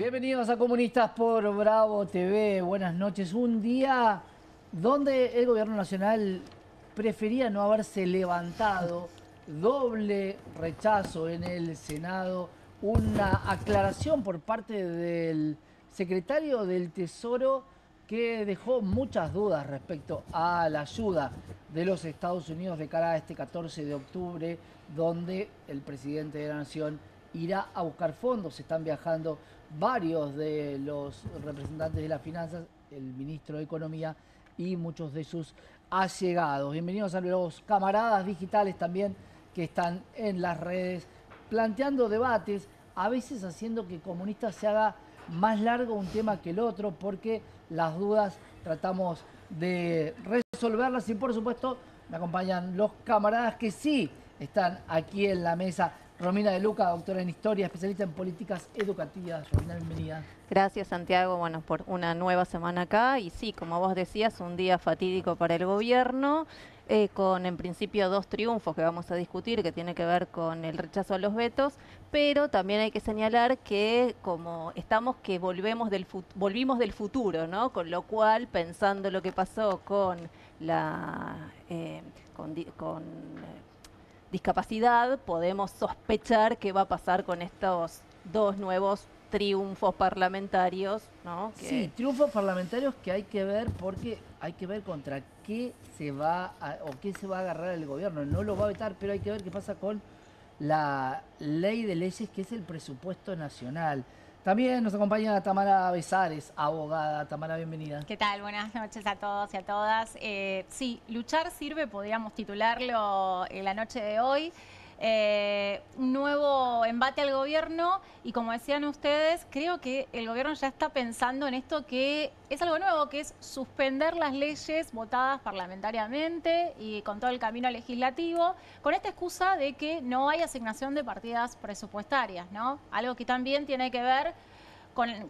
Bienvenidos a Comunistas por Bravo TV. Buenas noches. Un día donde el gobierno nacional prefería no haberse levantado. Doble rechazo en el Senado. Una aclaración por parte del secretario del Tesoro que dejó muchas dudas respecto a la ayuda de los Estados Unidos de cara a este 14 de octubre, donde el presidente de la Nación irá a buscar fondos. Están viajando varios de los representantes de las finanzas, el ministro de Economía y muchos de sus allegados. Bienvenidos a los camaradas digitales también que están en las redes planteando debates, a veces haciendo que Comunistas se haga más largo un tema que el otro, porque las dudas tratamos de resolverlas y por supuesto me acompañan los camaradas que sí están aquí en la mesa. Romina de Luca, doctora en Historia, especialista en políticas educativas. Romina, bienvenida. Gracias, Santiago, bueno, por una nueva semana acá. Y sí, como vos decías, un día fatídico para el gobierno, con en principio dos triunfos que vamos a discutir, que tiene que ver con el rechazo a los vetos, pero también hay que señalar que como estamos que volvimos del futuro, ¿no? Con lo cual, pensando lo que pasó con la... discapacidad, podemos sospechar qué va a pasar con estos dos nuevos triunfos parlamentarios, ¿no? Sí, triunfos parlamentarios que hay que ver, porque hay que ver contra qué se va o qué se va a agarrar el gobierno. No lo va a vetar, pero hay que ver qué pasa con la ley de leyes, que es el presupuesto nacional. También nos acompaña Tamara Besares, abogada. Tamara, bienvenida. ¿Qué tal? Buenas noches a todos y a todas. Sí, luchar sirve, podríamos titularlo en la noche de hoy. Un nuevo embate al gobierno y, como decían ustedes, creo que el gobierno ya está pensando en esto, que es algo nuevo, que es suspender las leyes votadas parlamentariamente y con todo el camino legislativo, con esta excusa de que no hay asignación de partidas presupuestarias, ¿no? Algo que también tiene que ver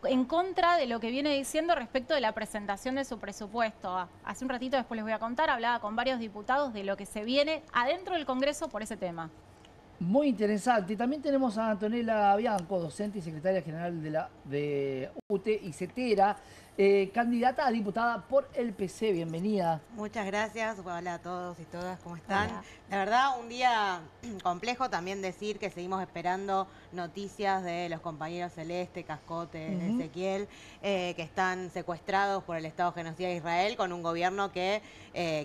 en contra de lo que viene diciendo respecto de la presentación de su presupuesto. Hace un ratito, después les voy a contar, hablaba con varios diputados de lo que se viene adentro del Congreso por ese tema. Muy interesante. También tenemos a Antonella Bianco, docente y secretaria general de UTE y CETERA, candidata a diputada por el PC. Bienvenida. Muchas gracias. Hola a todos y todas, ¿cómo están? Hola. La verdad, un día complejo. También decir que seguimos esperando noticias de los compañeros Celeste, Cascote, Ezequiel, que están secuestrados por el Estado genocida de Israel, con un gobierno que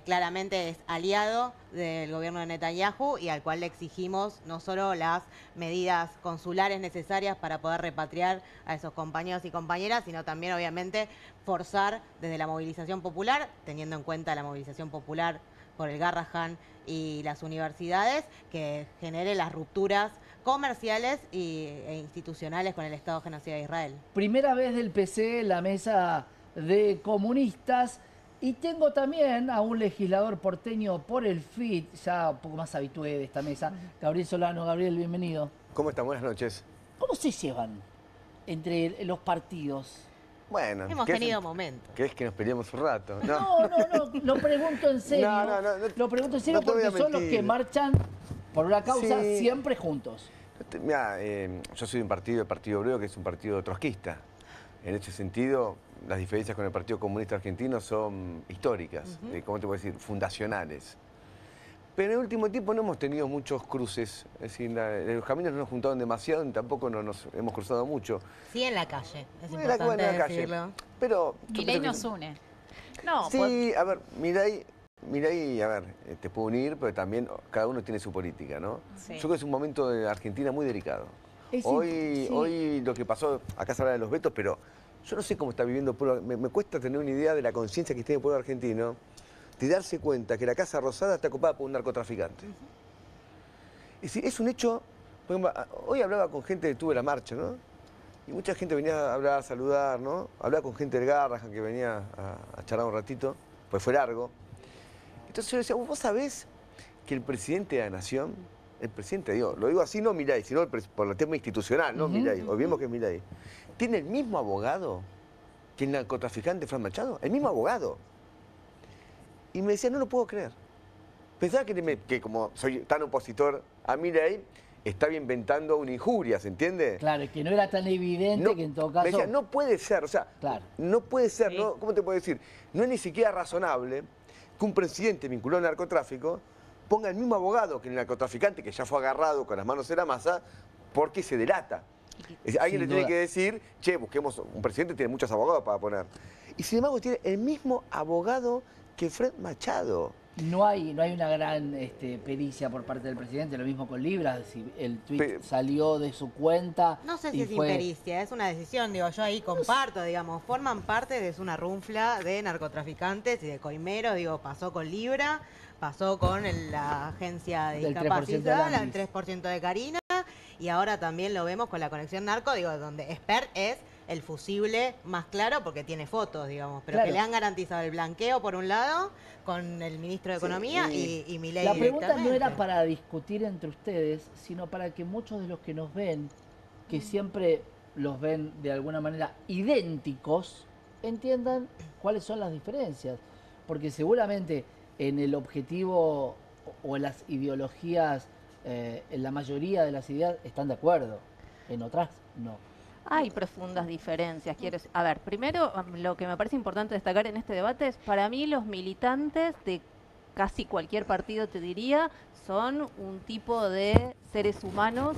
claramente es aliado del gobierno de Netanyahu y al cual le exigimos no solo las medidas consulares necesarias para poder repatriar a esos compañeros y compañeras, sino también, obviamente, forzar desde la movilización popular, teniendo en cuenta la movilización popular por el Garrahan y las universidades, que genere las rupturas comerciales e institucionales con el Estado genocida de Israel. Primera vez del PC en la mesa de Comunistas. Y tengo también a un legislador porteño por el FIT, ya un poco más habitué de esta mesa, Gabriel Solano. Gabriel, bienvenido. ¿Cómo están? Buenas noches. ¿Cómo se llevan entre los partidos? Bueno, Hemos tenido momentos. ¿Querés que nos peleemos un rato? No, lo pregunto en serio. No, lo pregunto en serio porque son los que marchan por una causa siempre juntos. Mirá, yo soy de un partido, el Partido Obrero, que es un partido trotskista. En ese sentido, las diferencias con el Partido Comunista Argentino son históricas, ¿cómo te puedo decir? Fundacionales. Pero en el último tiempo no hemos tenido muchos cruces, es decir, los caminos no nos juntaron demasiado ni tampoco nos hemos cruzado mucho. Sí, en la calle, es En importante la decirlo. calle. Pero Milei nos une. No, sí, a ver, Milei, a ver, te puedo unir, pero también cada uno tiene su política, ¿no? Sí. Yo creo que es un momento de Argentina muy delicado. Sí. Hoy lo que pasó, acá se habla de los vetos, pero yo no sé cómo está viviendo el pueblo. Me cuesta tener una idea de la conciencia que tiene el pueblo argentino, de darse cuenta que la Casa Rosada está ocupada por un narcotraficante. Es decir, es un hecho. Por ejemplo, hoy hablaba con gente que tuve la marcha, ¿no? Y mucha gente venía a hablar, a saludar, ¿no? Hablaba con gente del Garrahan que venía a charlar un ratito, pues fue largo. Entonces yo decía, vos sabés que el presidente de la Nación, el presidente, lo digo así, no Milei, sino por el tema institucional, no Milei, olvidemos que es Milei, tiene el mismo abogado que el narcotraficante Fran Machado, el mismo abogado. Y me decía, no lo puedo creer. Pensaba que como soy tan opositor a Milei, estaba inventando una injuria, ¿se entiende? Claro, que no era tan evidente que en todo Me caso... decía, no puede ser, o sea, Claro. no puede ser, Sí. ¿no? ¿Cómo te puedo decir? No es ni siquiera razonable que un presidente vinculado al narcotráfico ponga el mismo abogado que el narcotraficante que ya fue agarrado con las manos en la masa porque se delata. Alguien le Sin tiene duda. que decir, che, busquemos, un presidente tiene muchos abogados para poner. Y sin embargo tiene el mismo abogado que Fred Machado. No hay una gran pericia por parte del presidente, lo mismo con Libra, si el tuit salió de su cuenta. No sé si y es fue... impericia, es una decisión, digo, yo ahí comparto, digamos, forman parte de una runfla de narcotraficantes y de coimeros, digo, pasó con Libra, pasó con la agencia de Del 3% discapacidad, de el 3% de Karina, y ahora también lo vemos con la conexión narco, digo, donde Expert es el fusible más claro porque tiene fotos, digamos, pero Claro. que le han garantizado el blanqueo por un lado con el ministro de Economía y Milei La pregunta no directamente. era para discutir entre ustedes, sino para que muchos de los que nos ven, que siempre los ven de alguna manera idénticos, entiendan cuáles son las diferencias. Porque seguramente en el objetivo o en las ideologías, en la mayoría de las ideas están de acuerdo, en otras no. Hay profundas diferencias. A ver, primero, lo que me parece importante destacar en este debate es, para mí, los militantes de casi cualquier partido, te diría, son un tipo de seres humanos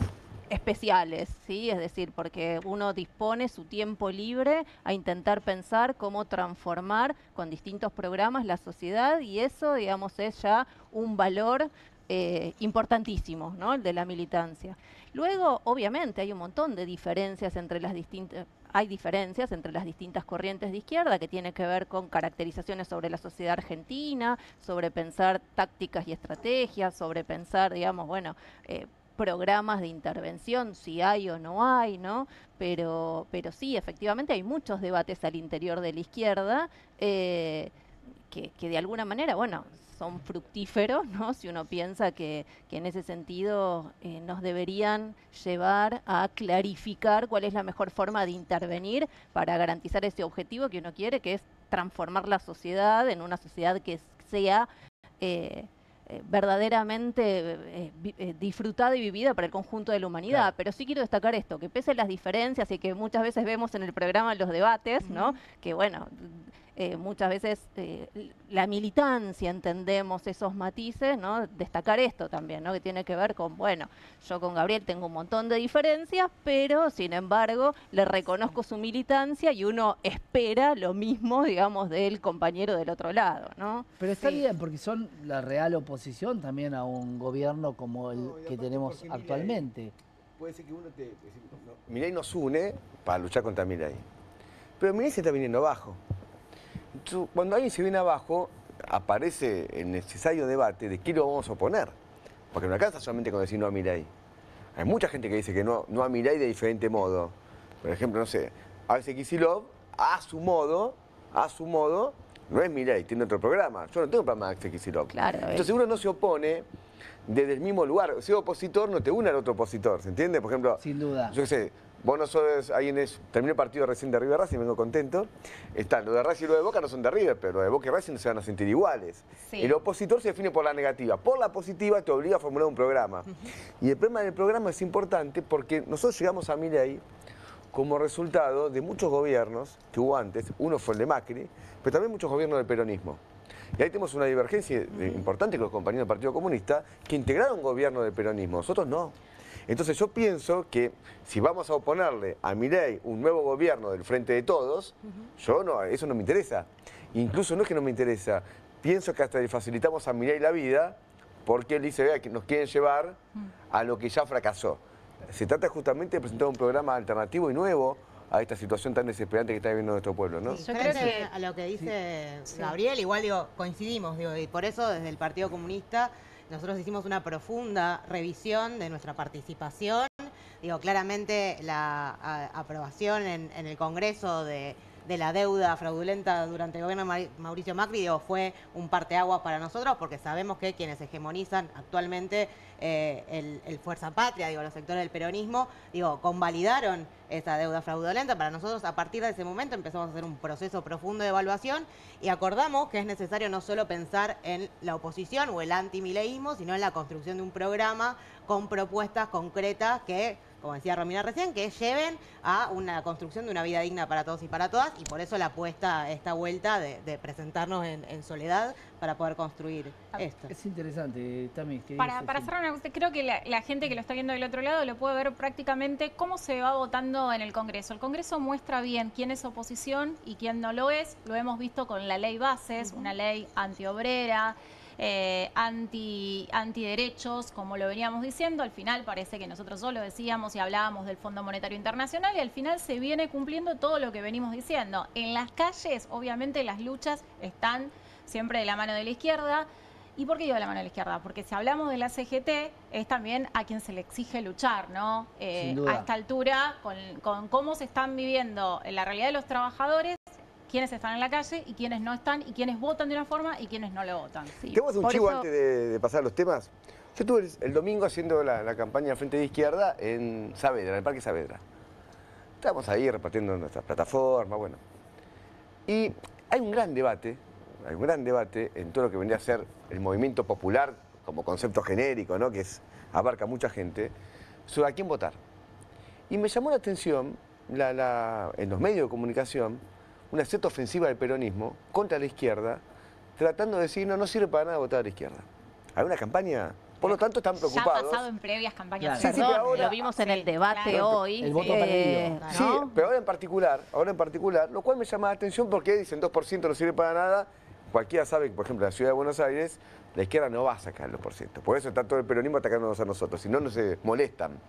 especiales, ¿sí? Es decir, porque uno dispone su tiempo libre a intentar pensar cómo transformar con distintos programas la sociedad, y eso, digamos, es ya un valor importantísimo, ¿no? El de la militancia. Luego, obviamente, hay un montón de diferencias entre las distintas... Hay diferencias entre las distintas corrientes de izquierda que tiene que ver con caracterizaciones sobre la sociedad argentina, sobre pensar tácticas y estrategias, sobre pensar, digamos, bueno, programas de intervención, si hay o no hay, ¿no? Pero sí, efectivamente hay muchos debates al interior de la izquierda que de alguna manera, bueno, son fructíferos, ¿no? Si uno piensa que en ese sentido nos deberían llevar a clarificar cuál es la mejor forma de intervenir para garantizar ese objetivo que uno quiere, que es transformar la sociedad en una sociedad que sea verdaderamente disfrutada y vivida para el conjunto de la humanidad. Claro. Pero sí quiero destacar esto, que pese a las diferencias y que muchas veces vemos en el programa los debates, ¿no? Que bueno, muchas veces la militancia entendemos esos matices, ¿no? Destacar esto también, ¿no? Que tiene que ver con, bueno, yo con Gabriel tengo un montón de diferencias, pero sin embargo le reconozco su militancia y uno espera lo mismo, digamos, del compañero del otro lado, ¿no? Pero está bien, porque son la real oposición también a un gobierno como el que tenemos actualmente. Puede ser que uno Milei nos une para luchar contra Milei, pero Milei se está viniendo abajo. Entonces, cuando alguien se viene abajo, aparece el necesario debate de qué lo vamos a oponer. Porque no alcanza solamente con decir no a Milei. Hay mucha gente que dice que no a Milei de diferente modo. Por ejemplo, no sé, Axel Kicillof, a su modo, no es Milei, tiene otro programa. Yo no tengo un programa de Axel Kicillof. Claro, entonces uno no se opone desde el mismo lugar. Si es opositor, no te une al otro opositor, ¿se entiende? Por ejemplo, sin duda. Yo qué sé, vos no sos alguien terminé el partido recién de River Racing, vengo contento. Lo de Racing y lo de Boca no son de River, pero lo de Boca y Racing no se van a sentir iguales. Sí. El opositor se define por la negativa. Por la positiva te obliga a formular un programa. Y el problema del programa es importante porque nosotros llegamos a Milei como resultado de muchos gobiernos que hubo antes. Uno fue el de Macri, pero también muchos gobiernos del peronismo. Y ahí tenemos una divergencia importante con los compañeros del Partido Comunista que integraron gobierno del peronismo, nosotros no. Entonces yo pienso que si vamos a oponerle a Milei un nuevo gobierno del Frente de Todos, eso no me interesa. Incluso no es que no me interesa, pienso que hasta le facilitamos a Milei la vida porque él dice, vea, que nos quieren llevar a lo que ya fracasó. Se trata justamente de presentar un programa alternativo y nuevo a esta situación tan desesperante que está viviendo nuestro pueblo, ¿no? Sí, yo creo que a lo que dice Gabriel, igual coincidimos, y por eso desde el Partido Comunista nosotros hicimos una profunda revisión de nuestra participación. Claramente la aprobación en el Congreso de de la deuda fraudulenta durante el gobierno de Mauricio Macri, digo, fue un parteaguas para nosotros, porque sabemos que quienes hegemonizan actualmente el Fuerza Patria, digo, los sectores del peronismo, digo, convalidaron esa deuda fraudulenta. Para nosotros, a partir de ese momento, empezamos a hacer un proceso profundo de evaluación y acordamos que es necesario no solo pensar en la oposición o el antimileísmo, sino en la construcción de un programa con propuestas concretas que, como decía Romina recién, que lleven a una construcción de una vida digna para todos y para todas, y por eso la apuesta, esta vuelta de presentarnos en soledad para poder construir esto. Es interesante, Tami. Para cerrar una cosa, creo que la gente que lo está viendo del otro lado lo puede ver prácticamente cómo se va votando en el Congreso. El Congreso muestra bien quién es oposición y quién no lo es. Lo hemos visto con la ley Bases, una ley antiobrera, antiderechos, como lo veníamos diciendo. Al final parece que nosotros solo decíamos y hablábamos del Fondo Monetario Internacional, y al final se viene cumpliendo todo lo que venimos diciendo. En las calles, obviamente, las luchas están siempre de la mano de la izquierda. ¿Y por qué digo de la mano de la izquierda? Porque si hablamos de la CGT, es también a quien se le exige luchar, ¿no? A esta altura, con cómo se están viviendo en la realidad de los trabajadores, quiénes están en la calle y quiénes no están, y quiénes votan de una forma y quiénes no lo votan. Sí, ¿Te hago un chivo antes de pasar a los temas? Yo estuve el domingo haciendo la campaña Frente de Izquierda en Saavedra, en el Parque Saavedra. Estábamos ahí repartiendo nuestras plataformas, bueno. Y hay un gran debate en todo lo que vendría a ser el movimiento popular como concepto genérico, ¿no? Que abarca mucha gente, sobre a quién votar. Y me llamó la atención en los medios de comunicación una cierta ofensiva del peronismo contra la izquierda, tratando de decir, no sirve para nada votar a la izquierda. Hay una campaña, por lo tanto están preocupados. Ya ha pasado en previas campañas. Claro. Sí, pero ahora, lo vimos en el debate claro. hoy. El voto perdido. Sí, ¿no? pero ahora en particular, lo cual me llama la atención porque dicen 2% no sirve para nada. Cualquiera sabe que, por ejemplo, en la ciudad de Buenos Aires, la izquierda no va a sacar el 2%. Por eso está todo el peronismo atacándonos a nosotros, si no, no se molestan.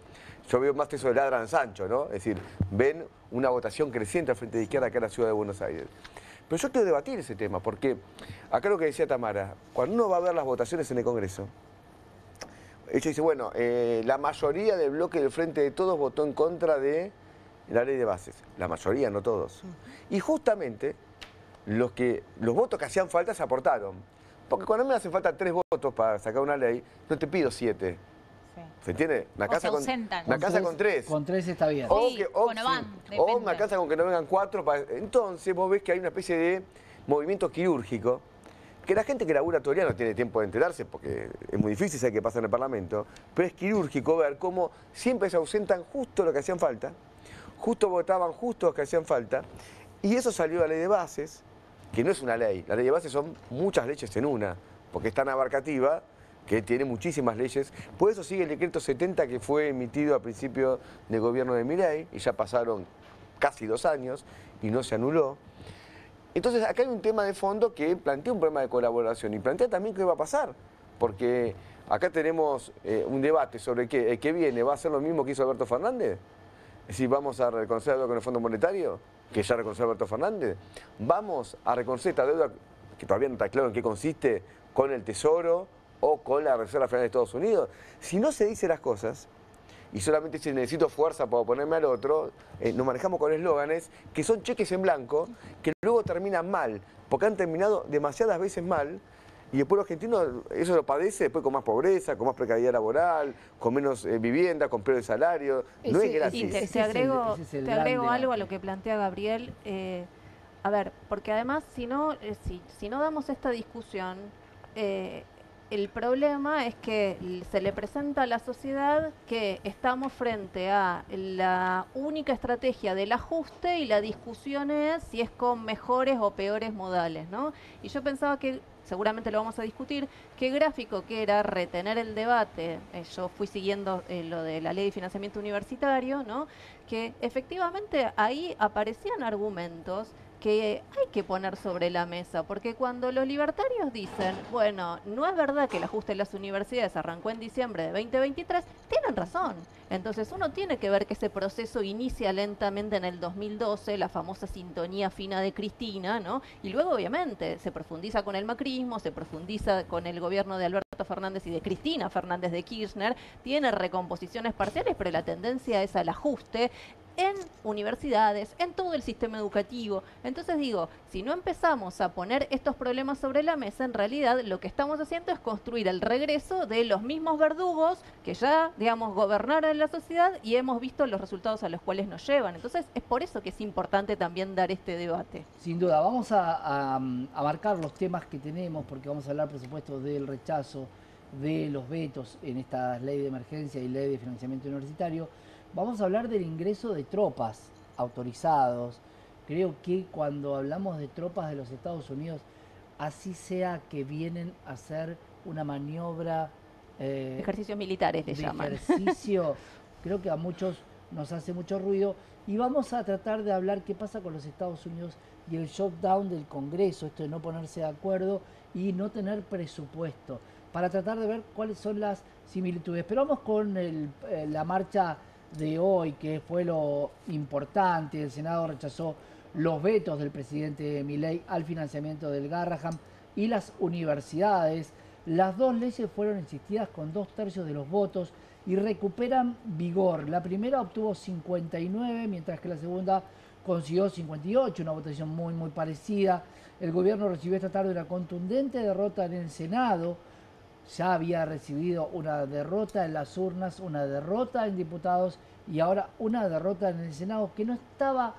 Yo veo más eso de ladran Sancho, ¿no? Es decir, ven una votación creciente al Frente de Izquierda acá en la ciudad de Buenos Aires. Pero yo quiero debatir ese tema, porque acá lo que decía Tamara, cuando uno va a ver las votaciones en el Congreso, ella dice, bueno, la mayoría del bloque del Frente de Todos votó en contra de la ley de bases. La mayoría, no todos. Y justamente los votos que hacían falta se aportaron. Porque cuando me hacen falta 3 votos para sacar una ley, no te pido 7. Sí. ¿Se entiende? Me alcanza con 3. Con 3 está bien. Sí, bueno, van, o me depende. alcanza con que no vengan 4. Entonces vos ves que hay una especie de movimiento quirúrgico, que la gente que labura todo el día no tiene tiempo de enterarse, porque es muy difícil saber qué pasa en el Parlamento, pero es quirúrgico ver cómo siempre se ausentan justo lo que hacían falta, justo votaban justo lo que hacían falta, y eso salió a la ley de bases, que no es una ley. La ley de bases son muchas leyes en una, porque es tan abarcativa que tiene muchísimas leyes. Por eso sigue el decreto 70 que fue emitido a principio del gobierno de Milei, y ya pasaron casi 2 años y no se anuló. Entonces acá hay un tema de fondo que plantea un problema de colaboración y plantea también qué va a pasar, porque acá tenemos un debate sobre qué viene. ¿Va a ser lo mismo que hizo Alberto Fernández? Es decir, ¿vamos a reconocer la deuda con el Fondo Monetario, que ya reconoció Alberto Fernández? ¿Vamos a reconocer esta deuda, que todavía no está claro en qué consiste, con el Tesoro o con la Reserva Federal de Estados Unidos? Si no se dicen las cosas, y solamente si necesito fuerza para oponerme al otro, nos manejamos con eslóganes que son cheques en blanco, que luego terminan mal, porque han terminado demasiadas veces mal, y el pueblo argentino eso lo padece después con más pobreza, con más precariedad laboral, con menos vivienda, con peor salario. No es gratis. Y te agrego algo a lo que plantea Gabriel. A ver, porque además si no damos esta discusión, el problema es que se le presenta a la sociedad que estamos frente a la única estrategia del ajuste y la discusión es si es con mejores o peores modales, ¿no? Y yo pensaba que, seguramente lo vamos a discutir, qué gráfico que era retener el debate. Yo fui siguiendo lo de la ley de financiamiento universitario, ¿no? Que efectivamente ahí aparecían argumentos que hay que poner sobre la mesa, porque cuando los libertarios dicen, bueno, no es verdad que el ajuste de las universidades arrancó en diciembre de 2023, tienen razón. Entonces uno tiene que ver que ese proceso inicia lentamente en el 2012, la famosa sintonía fina de Cristina, ¿no? Y luego obviamente se profundiza con el macrismo, se profundiza con el gobierno de Alberto Fernández y de Cristina Fernández de Kirchner, tiene recomposiciones parciales, pero la tendencia es al ajuste. en universidades, en todo el sistema educativo. Entonces digo, si no empezamos a poner estos problemas sobre la mesa, en realidad lo que estamos haciendo es construir el regreso de los mismos verdugos que ya, digamos, gobernaron en la sociedad y hemos visto los resultados a los cuales nos llevan. Entonces es por eso que es importante también dar este debate. Sin duda, vamos a abarcar los temas que tenemos, porque vamos a hablar, por supuesto, del rechazo, de los vetos en esta ley de emergencia y ley de financiamiento universitario. Vamos a hablar del ingreso de tropas autorizados. Creo que cuando hablamos de tropas de los Estados Unidos, así sea que vienen a hacer una maniobra... Ejercicios militares le llaman. Ejercicio, creo que a muchos nos hace mucho ruido. Y vamos a tratar de hablar qué pasa con los Estados Unidos y el shutdown del Congreso, esto de no ponerse de acuerdo y no tener presupuesto, para tratar de ver cuáles son las similitudes. Pero vamos con la marcha de hoy, que fue lo importante. El Senado rechazó los vetos del presidente Milei al financiamiento del Garrahan y las universidades. Las dos leyes fueron insistidas con 2/3 de los votos y recuperan vigor. La primera obtuvo 59, mientras que la segunda consiguió 58, una votación muy parecida. El gobierno recibió esta tarde una contundente derrota en el Senado. Ya había recibido una derrota en las urnas, una derrota en diputados y ahora una derrota en el Senado, que no estaba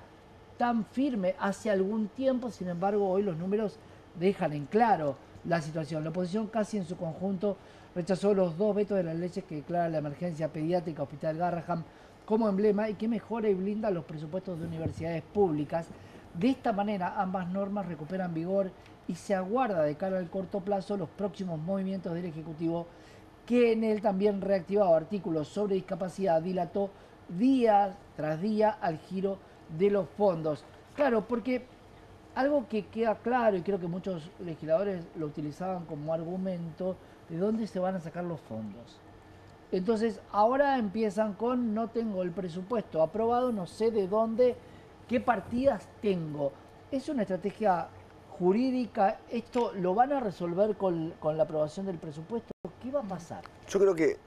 tan firme hace algún tiempo. Sin embargo, hoy los números dejan en claro la situación. La oposición casi en su conjunto rechazó los 2 vetos de las leyes que declaran la emergencia pediátrica Hospital Garrahan como emblema y que mejora y blinda los presupuestos de universidades públicas. De esta manera, ambas normas recuperan vigor y se aguarda de cara al corto plazo los próximos movimientos del Ejecutivo, que en el también reactivado artículo sobre discapacidad dilató día tras día al giro de los fondos. Claro, porque algo que queda claro, y creo que muchos legisladores lo utilizaban como argumento, ¿de dónde se van a sacar los fondos? Entonces, ahora empiezan con: no tengo el presupuesto aprobado, no sé de dónde, qué partidas tengo. Es una estrategia jurídica. ¿Esto lo van a resolver con la aprobación del presupuesto? ¿Qué va a pasar? Yo creo que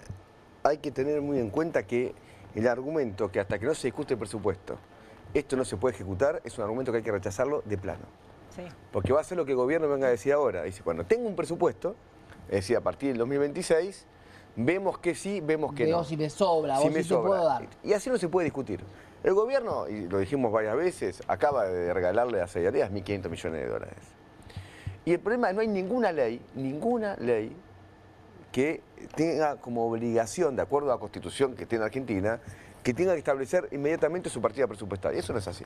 hay que tener muy en cuenta que el argumento que hasta que no se discute el presupuesto, esto no se puede ejecutar, es un argumento que hay que rechazarlo de plano. Sí. Porque va a ser lo que el gobierno venga a decir ahora. Dice, cuando tengo un presupuesto, es decir, a partir del 2026, vemos que sí, vemos que Veo no. si me sobra, Si o me si te puedo dar. Y así no se puede discutir. El gobierno, y lo dijimos varias veces, acaba de regalarle a Seyareas 1.500 millones de dólares. Y el problema es que no hay ninguna ley que tenga como obligación, de acuerdo a la Constitución que tiene Argentina, que tenga que establecer inmediatamente su partida presupuestaria. Eso no es así.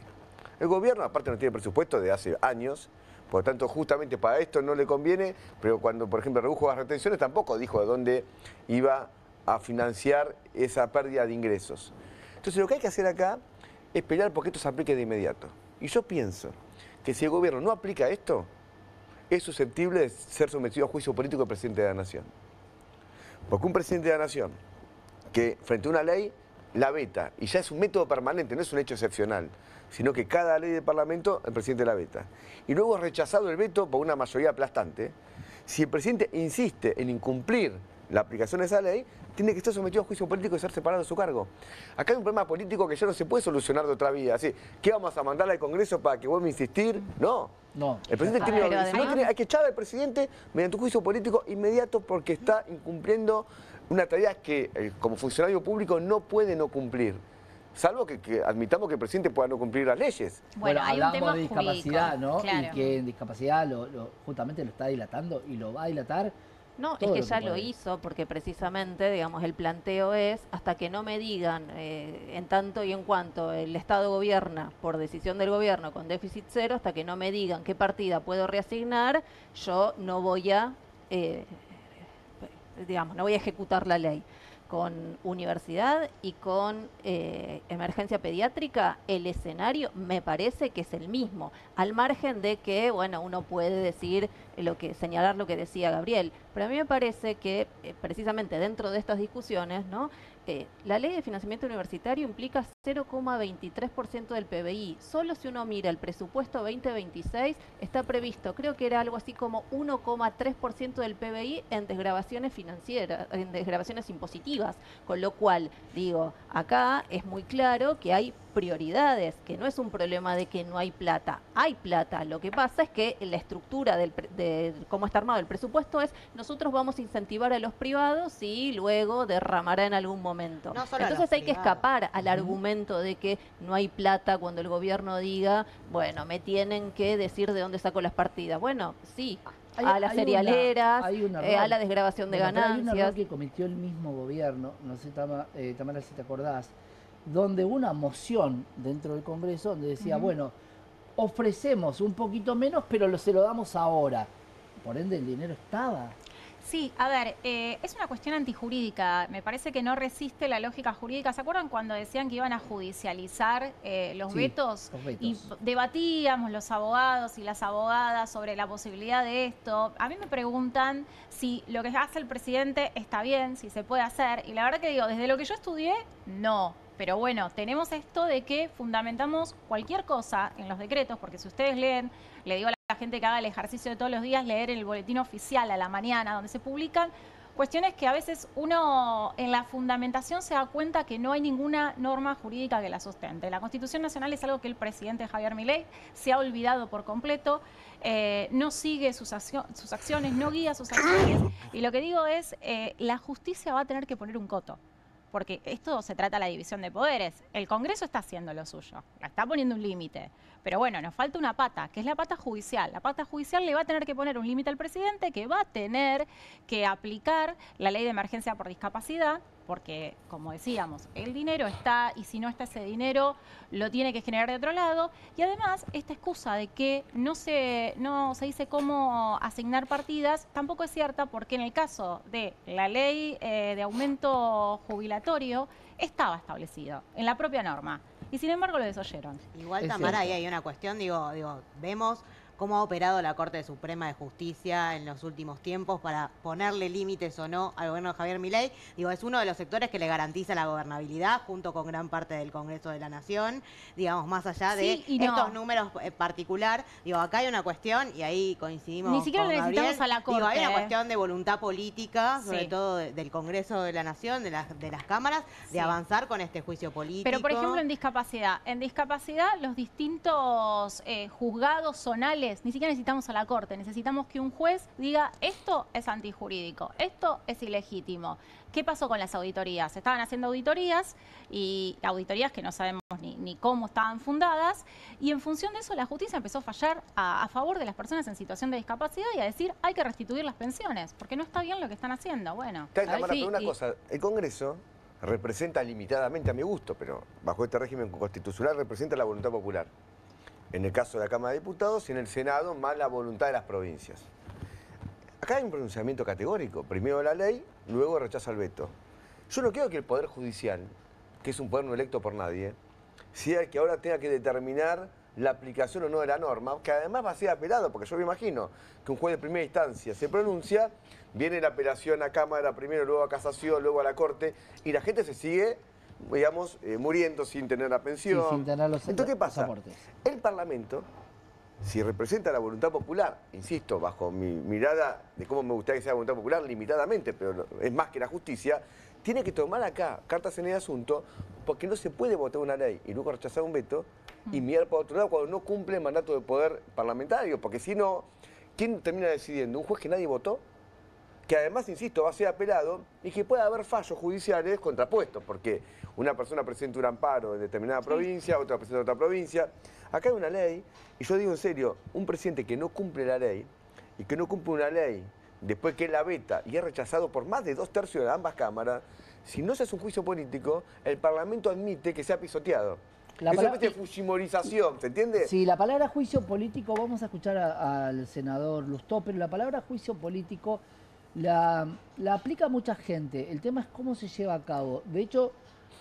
El gobierno, aparte, no tiene presupuesto de hace años, por lo tanto, justamente para esto no le conviene, pero cuando, por ejemplo, redujo las retenciones, tampoco dijo de dónde iba a financiar esa pérdida de ingresos. Entonces, lo que hay que hacer acá es pelear porque esto se aplique de inmediato. Y yo pienso que si el gobierno no aplica esto, es susceptible de ser sometido a juicio político del presidente de la Nación. Porque un presidente de la Nación que frente a una ley la veta, y ya es un método permanente, no es un hecho excepcional, sino que cada ley del Parlamento el presidente la veta. Y luego es rechazado el veto por una mayoría aplastante. Si el presidente insiste en incumplir la aplicación de esa ley, tiene que estar sometido a juicio político y ser separado de su cargo. Acá hay un problema político que ya no se puede solucionar de otra vía. Así, ¿qué vamos a mandarle al Congreso para que vuelva a insistir? No. No. El presidente hay que echar al presidente mediante un juicio político inmediato porque está incumpliendo una tarea que como funcionario público no puede no cumplir. Salvo que admitamos que el presidente pueda no cumplir las leyes. Bueno, hay un tema hablamos de discapacidad, jurídico, ¿no? claro. Y que en discapacidad justamente lo está dilatando y lo va a dilatar. No, es todo que lo ya que lo puede. hizo porque precisamente, digamos, el planteo es hasta que no me digan en tanto y en cuanto el Estado gobierna por decisión del gobierno con déficit cero, hasta que no me digan qué partida puedo reasignar, yo no voy a, digamos, no voy a ejecutar la ley. Con universidad y con emergencia pediátrica, el escenario me parece que es el mismo, al margen de que, bueno, uno puede decir señalar lo que decía Gabriel, pero a mí me parece que precisamente dentro de estas discusiones, ¿no?, La ley de financiamiento universitario implica 0,23% del PBI. Solo si uno mira el presupuesto 2026 está previsto, creo que era algo así como 1,3% del PBI en desgravaciones financieras, en desgravaciones impositivas. Con lo cual, digo, acá es muy claro que hay prioridades, que no es un problema de que no hay plata. Hay plata. Lo que pasa es que la estructura de cómo está armado el presupuesto es nosotros vamos a incentivar a los privados y luego derramará en algún momento. No solo a Entonces los hay que privados. escapar al argumento de que no hay plata cuando el gobierno diga, bueno, me tienen que decir de dónde saco las partidas. Bueno, sí, a las cerealeras, a la desgravación de Bueno, pero ganancias. hay un error que cometió el mismo gobierno, no sé, Tamara, si te acordás, donde hubo una moción dentro del Congreso donde decía, bueno, ofrecemos un poquito menos, pero se lo damos ahora. Por ende, el dinero estaba. Sí, a ver, es una cuestión antijurídica. Me parece que no resiste la lógica jurídica. ¿Se acuerdan cuando decían que iban a judicializar los Sí, vetos? los vetos. Y debatíamos los abogados y las abogadas sobre la posibilidad de esto. A mí me preguntan si lo que hace el presidente está bien, si se puede hacer. Y la verdad que digo, desde lo que yo estudié, no. Pero bueno, tenemos esto de que fundamentamos cualquier cosa en los decretos, porque si ustedes leen, le digo a la gente que haga el ejercicio de todos los días, leer en el boletín oficial a la mañana, donde se publican cuestiones que a veces uno en la fundamentación se da cuenta que no hay ninguna norma jurídica que la sustente. La Constitución Nacional es algo que el presidente Javier Milei se ha olvidado por completo, no sigue sus acciones, no guía sus acciones, y lo que digo es, la justicia va a tener que poner un coto. Porque esto se trata de la división de poderes. El Congreso está haciendo lo suyo, está poniendo un límite. Pero bueno, nos falta una pata, que es la pata judicial. La pata judicial le va a tener que poner un límite al presidente, que va a tener que aplicar la ley de emergencia por discapacidad, porque, como decíamos, el dinero está, y si no está ese dinero, lo tiene que generar de otro lado. Y además, esta excusa de que no se dice cómo asignar partidas, tampoco es cierta, porque en el caso de la ley de aumento jubilatorio, estaba establecido en la propia norma. Y sin embargo lo desoyeron. Igual, Es Tamara, ahí cierto. hay una cuestión, digo, vemos cómo ha operado la Corte Suprema de Justicia en los últimos tiempos para ponerle límites o no al gobierno de Javier Milei. Digo, es uno de los sectores que le garantiza la gobernabilidad junto con gran parte del Congreso de la Nación, digamos, más allá de Sí y no. estos números en particular. Digo, acá hay una cuestión, y ahí coincidimos Ni siquiera con lo necesitamos Gabriel. a la Corte, Digo, hay una ¿eh? cuestión de voluntad política, sobre Sí. todo del Congreso de la Nación, de las cámaras, Sí. de avanzar con este juicio político. Pero, por ejemplo, en discapacidad. En discapacidad, los distintos juzgados zonales, ni siquiera necesitamos a la Corte, necesitamos que un juez diga, esto es antijurídico, esto es ilegítimo. ¿Qué pasó con las auditorías? Se estaban haciendo auditorías, y auditorías que no sabemos ni cómo estaban fundadas, y en función de eso la justicia empezó a fallar a favor de las personas en situación de discapacidad y a decir, hay que restituir las pensiones, porque no está bien lo que están haciendo. Bueno, Tamara, sí, pero una y- cosa, el Congreso representa limitadamente a mi gusto, pero bajo este régimen constitucional representa la voluntad popular. En el caso de la Cámara de Diputados y en el Senado, más la voluntad de las provincias. Acá hay un pronunciamiento categórico. Primero la ley, luego rechazo al veto. Yo no quiero que el Poder Judicial, que es un poder no electo por nadie, sea el que ahora tenga que determinar la aplicación o no de la norma, que además va a ser apelado, porque yo me imagino que un juez de primera instancia se pronuncia, viene la apelación a Cámara primero, luego a Casación, luego a la Corte, y la gente se sigue, digamos, muriendo sin tener la pensión. Sí, sin tener los Entonces, ¿qué pasa? aportes. El Parlamento, si representa la voluntad popular, insisto, bajo mi mirada de cómo me gustaría que sea la voluntad popular, limitadamente, pero es más que la justicia, tiene que tomar acá cartas en el asunto, porque no se puede votar una ley y luego rechazar un veto y mirar por otro lado cuando no cumple el mandato de poder parlamentario, porque si no, ¿quién termina decidiendo? ¿Un juez que nadie votó? Que además, insisto, va a ser apelado y que puede haber fallos judiciales contrapuestos, porque una persona presenta un amparo en determinada provincia, otra presenta en otra provincia. Acá hay una ley, y yo digo en serio, un presidente que no cumple la ley y que no cumple una ley después que la veta y es rechazado por más de 2/3 de ambas cámaras, si no se hace un juicio político, el Parlamento admite que sea pisoteado. La Eso palabra- es fujimorización, ¿se entiende? Sí, la palabra juicio político, vamos a escuchar al senador Lustó, pero la palabra juicio político la aplica mucha gente. El tema es cómo se lleva a cabo. De hecho,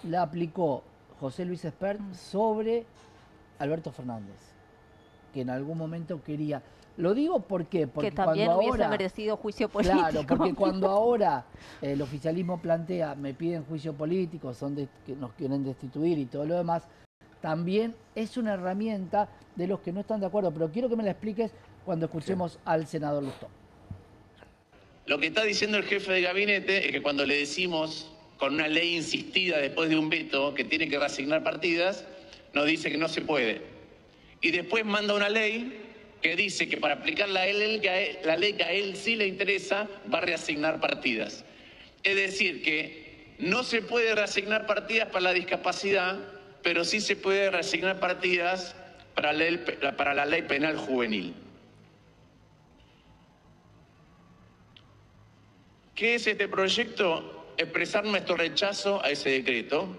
la aplicó José Luis Espert sobre Alberto Fernández. que en algún momento quería. Lo digo porque que también cuando hubiese ahora, merecido juicio político. claro, porque cuando ahora el oficialismo plantea, me piden juicio político, que nos quieren destituir y todo lo demás, también es una herramienta de los que no están de acuerdo. Pero quiero que me la expliques cuando escuchemos al senador Lustó. Lo que está diciendo el jefe de gabinete es que cuando le decimos con una ley insistida después de un veto que tiene que reasignar partidas, nos dice que no se puede. Y después manda una ley que dice que para aplicar la ley que a él sí le interesa, va a reasignar partidas. Es decir, que no se puede reasignar partidas para la discapacidad, pero sí se puede reasignar partidas para la ley penal juvenil. ¿Qué es este proyecto? Expresar nuestro rechazo a ese decreto.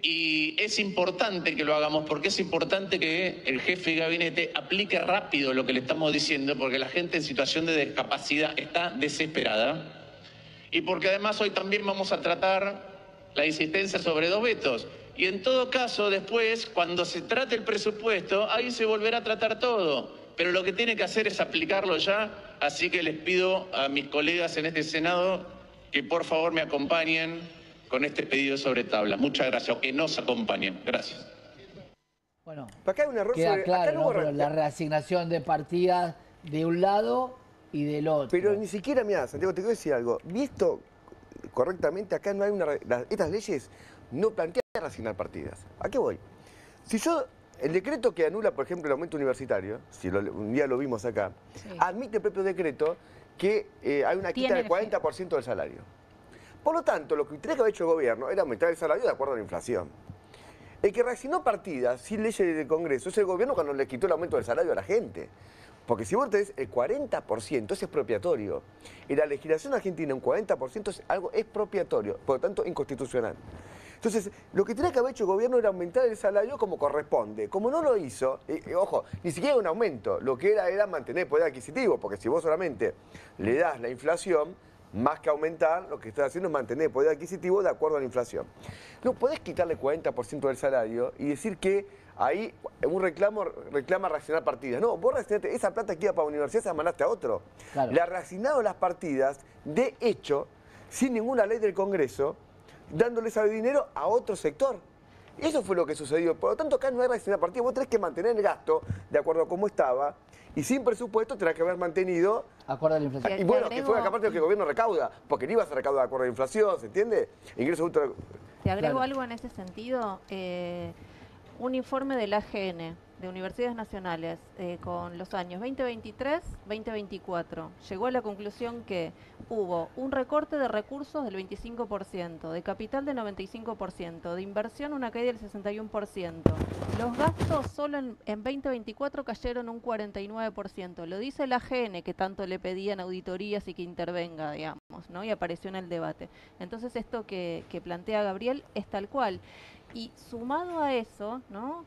Y es importante que lo hagamos porque es importante que el jefe de gabinete aplique rápido lo que le estamos diciendo, porque la gente en situación de discapacidad está desesperada y porque además hoy también vamos a tratar la insistencia sobre 2 vetos. Y en todo caso, después, cuando se trate el presupuesto, ahí se volverá a tratar todo. Pero lo que tiene que hacer es aplicarlo ya, así que les pido a mis colegas en este Senado que por favor me acompañen con este pedido sobre tabla. Muchas gracias, o que nos acompañen. Gracias. Bueno, Acá hay un error queda sobre... claro, acá no ¿no? hubo Pero la reasignación de partidas de un lado y del otro. Pero ni siquiera, mira, Santiago, te quiero decir algo. Visto correctamente, acá no hay estas leyes no plantean reasignar partidas. ¿A qué voy? Si yo, el decreto que anula, por ejemplo, el aumento universitario, si un día lo vimos acá, sí, admite el propio decreto que hay una quita del 40% del salario. Por lo tanto, lo que tenía que haber hecho el gobierno era aumentar el salario de acuerdo a la inflación. El que reasignó partidas sin leyes del Congreso es el gobierno cuando le quitó el aumento del salario a la gente. Porque si vos tenés el 40%, es expropiatorio. En la legislación argentina un 40% es algo expropiatorio, por lo tanto inconstitucional. Entonces, lo que tenía que haber hecho el gobierno era aumentar el salario como corresponde. Como no lo hizo, ojo, ni siquiera un aumento, lo que era mantener el poder adquisitivo, porque si vos solamente le das la inflación, más que aumentar, lo que estás haciendo es mantener el poder adquisitivo de acuerdo a la inflación. No podés quitarle 40% del salario y decir que ahí un reclama reasignar partidas. No, vos reasignaste esa plata que iba para la universidad, se la mandaste a otro. Claro. Le ha reasignado las partidas, de hecho, sin ninguna ley del Congreso, dándole ese dinero a otro sector. Eso fue lo que sucedió. Por lo tanto, acá no hay reasignar partidas. Vos tenés que mantener el gasto de acuerdo a cómo estaba. Y sin presupuesto tenés que haber mantenido... Acorde a la inflación. Y bueno, que fue aparte lo que el gobierno recauda, porque no ibas a recaudar de acuerdo a la inflación, ¿se entiende? Ingreso ultra... Te agrego algo en ese sentido. Un informe del AGN, de Universidades Nacionales, con los años 2023-2024, llegó a la conclusión que hubo un recorte de recursos del 25%, de capital del 95%, de inversión una caída del 61%. Los gastos solo en 2024 cayeron un 49%. Lo dice el AGN, que tanto le pedían auditorías y que intervenga, digamos, ¿no? Y apareció en el debate. Entonces esto que plantea Gabriel es tal cual. Y sumado a eso, ¿no?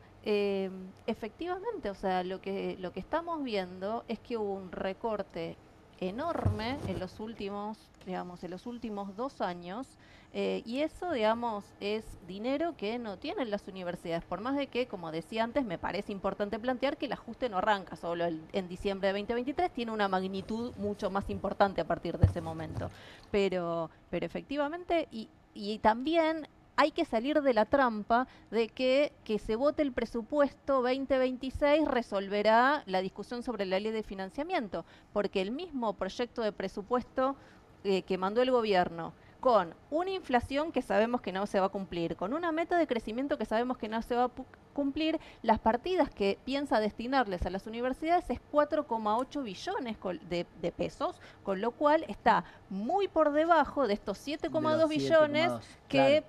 Efectivamente, o sea, lo que estamos viendo es que hubo un recorte enorme en los últimos, digamos, en los últimos 2 años, y eso, digamos, es dinero que no tienen las universidades, por más de que, como decía antes, me parece importante plantear que el ajuste no arranca solo en diciembre de 2023, tiene una magnitud mucho más importante a partir de ese momento. Pero efectivamente, y también hay que salir de la trampa de que se vote el presupuesto 2026 resolverá la discusión sobre la ley de financiamiento, porque el mismo proyecto de presupuesto que mandó el gobierno, con una inflación que sabemos que no se va a cumplir, con una meta de crecimiento que sabemos que no se va a cumplir, las partidas que piensa destinarles a las universidades es 4,8 billones de pesos, con lo cual está muy por debajo de estos 7,2 billones que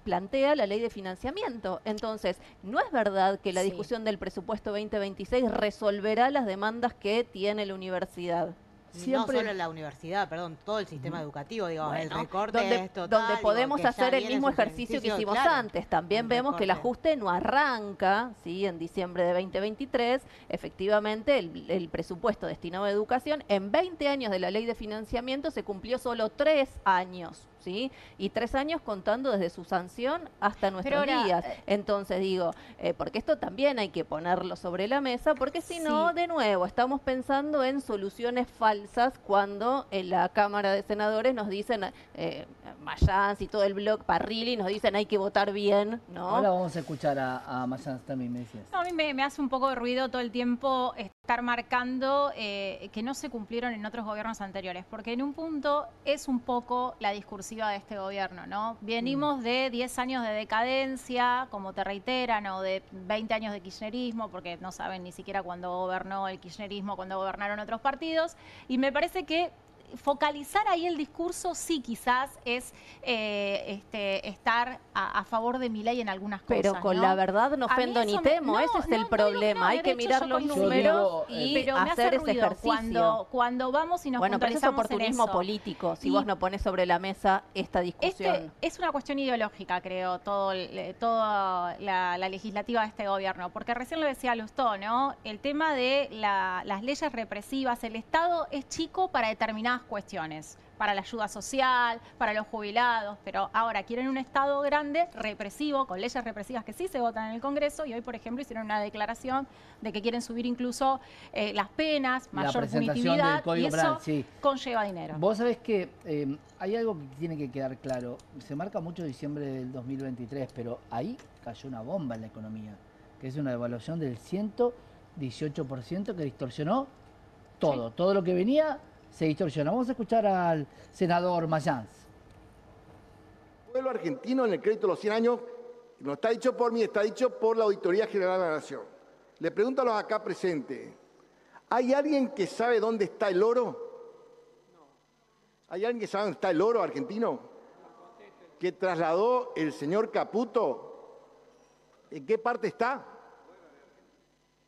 plantea la ley de financiamiento. Entonces, no es verdad que la discusión del presupuesto 2026 resolverá las demandas que tiene la universidad. siempre... No solo la universidad, perdón, todo el sistema educativo, digo, el Bueno, recorte es total. donde podemos digo, que ya hacer el viene mismo es un ejercicio que hicimos claro, antes. También un vemos que el recorte. ajuste no arranca, ¿sí? En diciembre de 2023. Efectivamente, el presupuesto destinado a educación, en 20 años de la ley de financiamiento se cumplió solo 3 años, ¿sí? Y 3 años contando desde su sanción hasta nuestros ahora, días. Entonces digo, porque esto también hay que ponerlo sobre la mesa, porque si no, de nuevo, estamos pensando en soluciones falsas cuando en la Cámara de Senadores nos dicen, Mayans y todo el blog Parrilli nos dicen hay que votar bien, ¿no? Ahora vamos a escuchar a Mayans también, me decías. No, a mí me hace un poco de ruido todo el tiempo estar marcando que no se cumplieron en otros gobiernos anteriores, porque en un punto es un poco la discursiva de este gobierno, ¿no? Venimos de 10 años de decadencia, como te reiteran, o de 20 años de kirchnerismo, porque no saben ni siquiera cuándo gobernó el kirchnerismo, cuándo gobernaron otros partidos, y me parece que focalizar ahí el discurso sí quizás es estar a favor de Milei en algunas cosas. Pero con ¿no? la verdad no A mí ofendo eso ni me- temo, no, ese es no, el no, problema. no, Hay de que hecho, mirar yo los coincido. números Yo y pero me hace hacer ese ruido ejercicio. cuando vamos y nos Bueno, pero eso es puntualizamos en oportunismo eso. político, si Y vos no pones sobre la mesa esta discusión. es una cuestión ideológica, creo, toda la legislativa de este gobierno, porque recién lo decía Lustó, ¿no? El tema de las leyes represivas, el Estado es chico para determinadas cuestiones, para la ayuda social, para los jubilados, pero ahora quieren un Estado grande, represivo, con leyes represivas que sí se votan en el Congreso, y hoy, por ejemplo, hicieron una declaración de que quieren subir incluso las penas, La mayor presentación punitividad, del Código y eso Penal, sí. conlleva dinero. Vos sabés que hay algo que tiene que quedar claro. Se marca mucho diciembre del 2023, pero ahí cayó una bomba en la economía, que es una devaluación del 118% que distorsionó todo. Todo lo que venía se distorsiona. Vamos a escuchar al senador Mayans. El pueblo argentino en el crédito de los 100 años, no está dicho por mí, está dicho por la Auditoría General de la Nación. Le pregunto a los acá presentes, ¿hay alguien que sabe dónde está el oro? ¿Hay alguien que sabe dónde está el oro argentino? ¿Que trasladó el señor Caputo? ¿En qué parte está?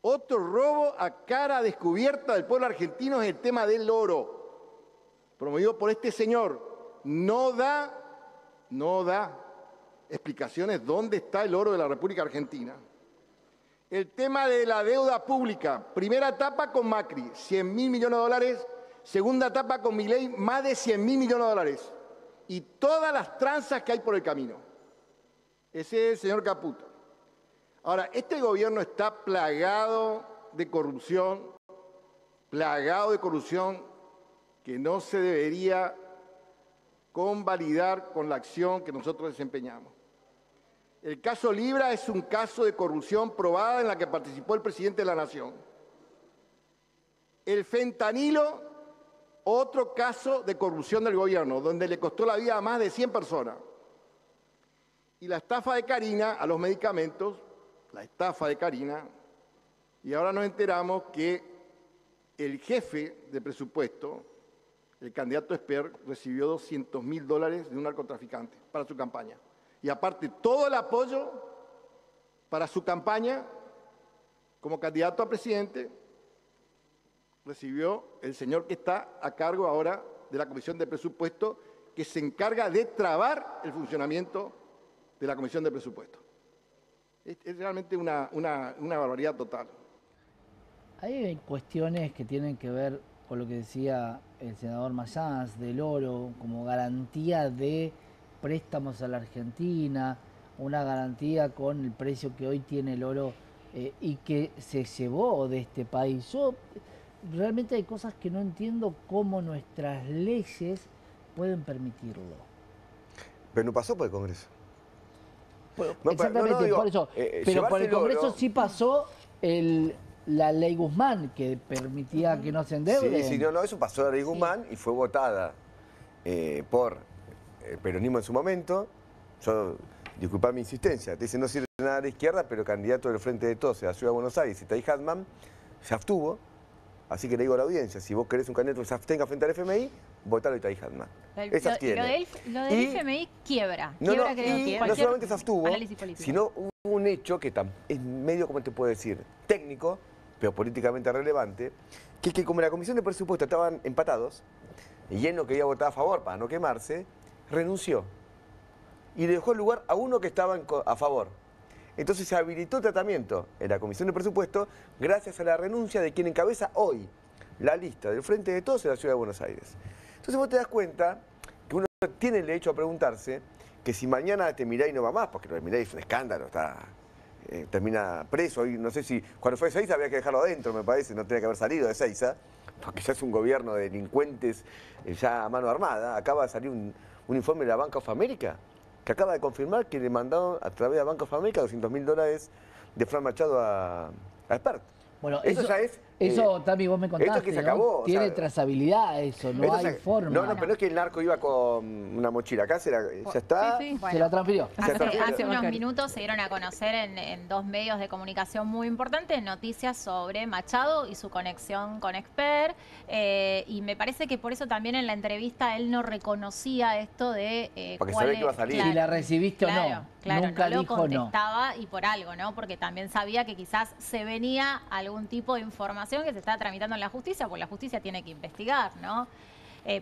Otro robo a cara descubierta del pueblo argentino es el tema del oro, promovido por este señor. No da explicaciones dónde está el oro de la República Argentina. El tema de la deuda pública, primera etapa con Macri, 100.000 millones de dólares, segunda etapa con Milei, más de 100.000 millones de dólares. Y todas las tranzas que hay por el camino. Ese es el señor Caputo. Ahora, este gobierno está plagado de corrupción que no se debería convalidar con la acción que nosotros desempeñamos. El caso Libra es un caso de corrupción probada en la que participó el presidente de la Nación. El fentanilo, otro caso de corrupción del gobierno, donde le costó la vida a más de 100 personas. Y la estafa de Karina a los medicamentos, la estafa de Karina, y ahora nos enteramos que el jefe de presupuesto, el candidato Esper, recibió $200.000 de un narcotraficante para su campaña. Y aparte, todo el apoyo para su campaña como candidato a presidente recibió el señor que está a cargo ahora de la Comisión de Presupuesto, que se encarga de trabar el funcionamiento de la Comisión de Presupuesto. Es realmente una barbaridad total. Hay cuestiones que tienen que ver con lo que decía el senador Mayans del oro como garantía de préstamos a la Argentina, una garantía con el precio que hoy tiene el oro y que se llevó de este país. Yo realmente hay cosas que no entiendo cómo nuestras leyes pueden permitirlo. Pero no pasó por el Congreso. No, Exactamente, digo, por eso. Pero por el Congreso sí pasó la ley Guzmán, que permitía que no se endeuden. Sí, no, eso pasó la ley Guzmán y fue votada por el peronismo en su momento. Yo, disculpa mi insistencia, te dice no sirve nada a la izquierda, pero candidato del Frente de Todos de la Ciudad de Buenos Aires, Itay Hatman, se abstuvo. Así que le digo a la audiencia, si vos querés un candidato que se abstenga frente al FMI, votalo a Itay Hatman. Lo del FMI quiebra. No solamente se abstuvo, análisis político. sino hubo un hecho que es medio, ¿cómo te puedo decir?, técnico, pero políticamente relevante, que es que como la Comisión de Presupuesto estaban empatados, y él no quería votar a favor para no quemarse, renunció. Y le dejó el lugar a uno que estaba a favor. Entonces se habilitó el tratamiento en la Comisión de Presupuesto gracias a la renuncia de quien encabeza hoy la lista del Frente de Todos en la Ciudad de Buenos Aires. Entonces vos te das cuenta que uno tiene el derecho a preguntarse que si mañana Milei no va más, porque lo de Milei es un escándalo, termina preso. Y no sé si cuando fue Ezeiza había que dejarlo adentro, me parece, no tenía que haber salido de Ezeiza, porque ya es un gobierno de delincuentes ya a mano armada. Acaba de salir un informe de la Bank of America que acaba de confirmar que le mandaron a través de la Bank of America $200.000 de Fran Machado a Expert. Bueno, eso también vos me contaste, esto que se acabó, ¿no? Tiene trazabilidad eso, no hay forma. No, pero es que el narco iba con una mochila acá, ya está. Sí, se la transfirió. Hace unos minutos se dieron a conocer en 2 medios de comunicación muy importantes noticias sobre Machado y su conexión con Expert. Y me parece que por eso también en la entrevista él no reconocía esto de porque sabía que iba a salir. Claro, si la recibiste o no. Claro, Nunca no lo dijo contestaba y por algo, ¿no? Porque también sabía que quizás se venía algún tipo de información que se está tramitando en la justicia, porque la justicia tiene que investigar, ¿no?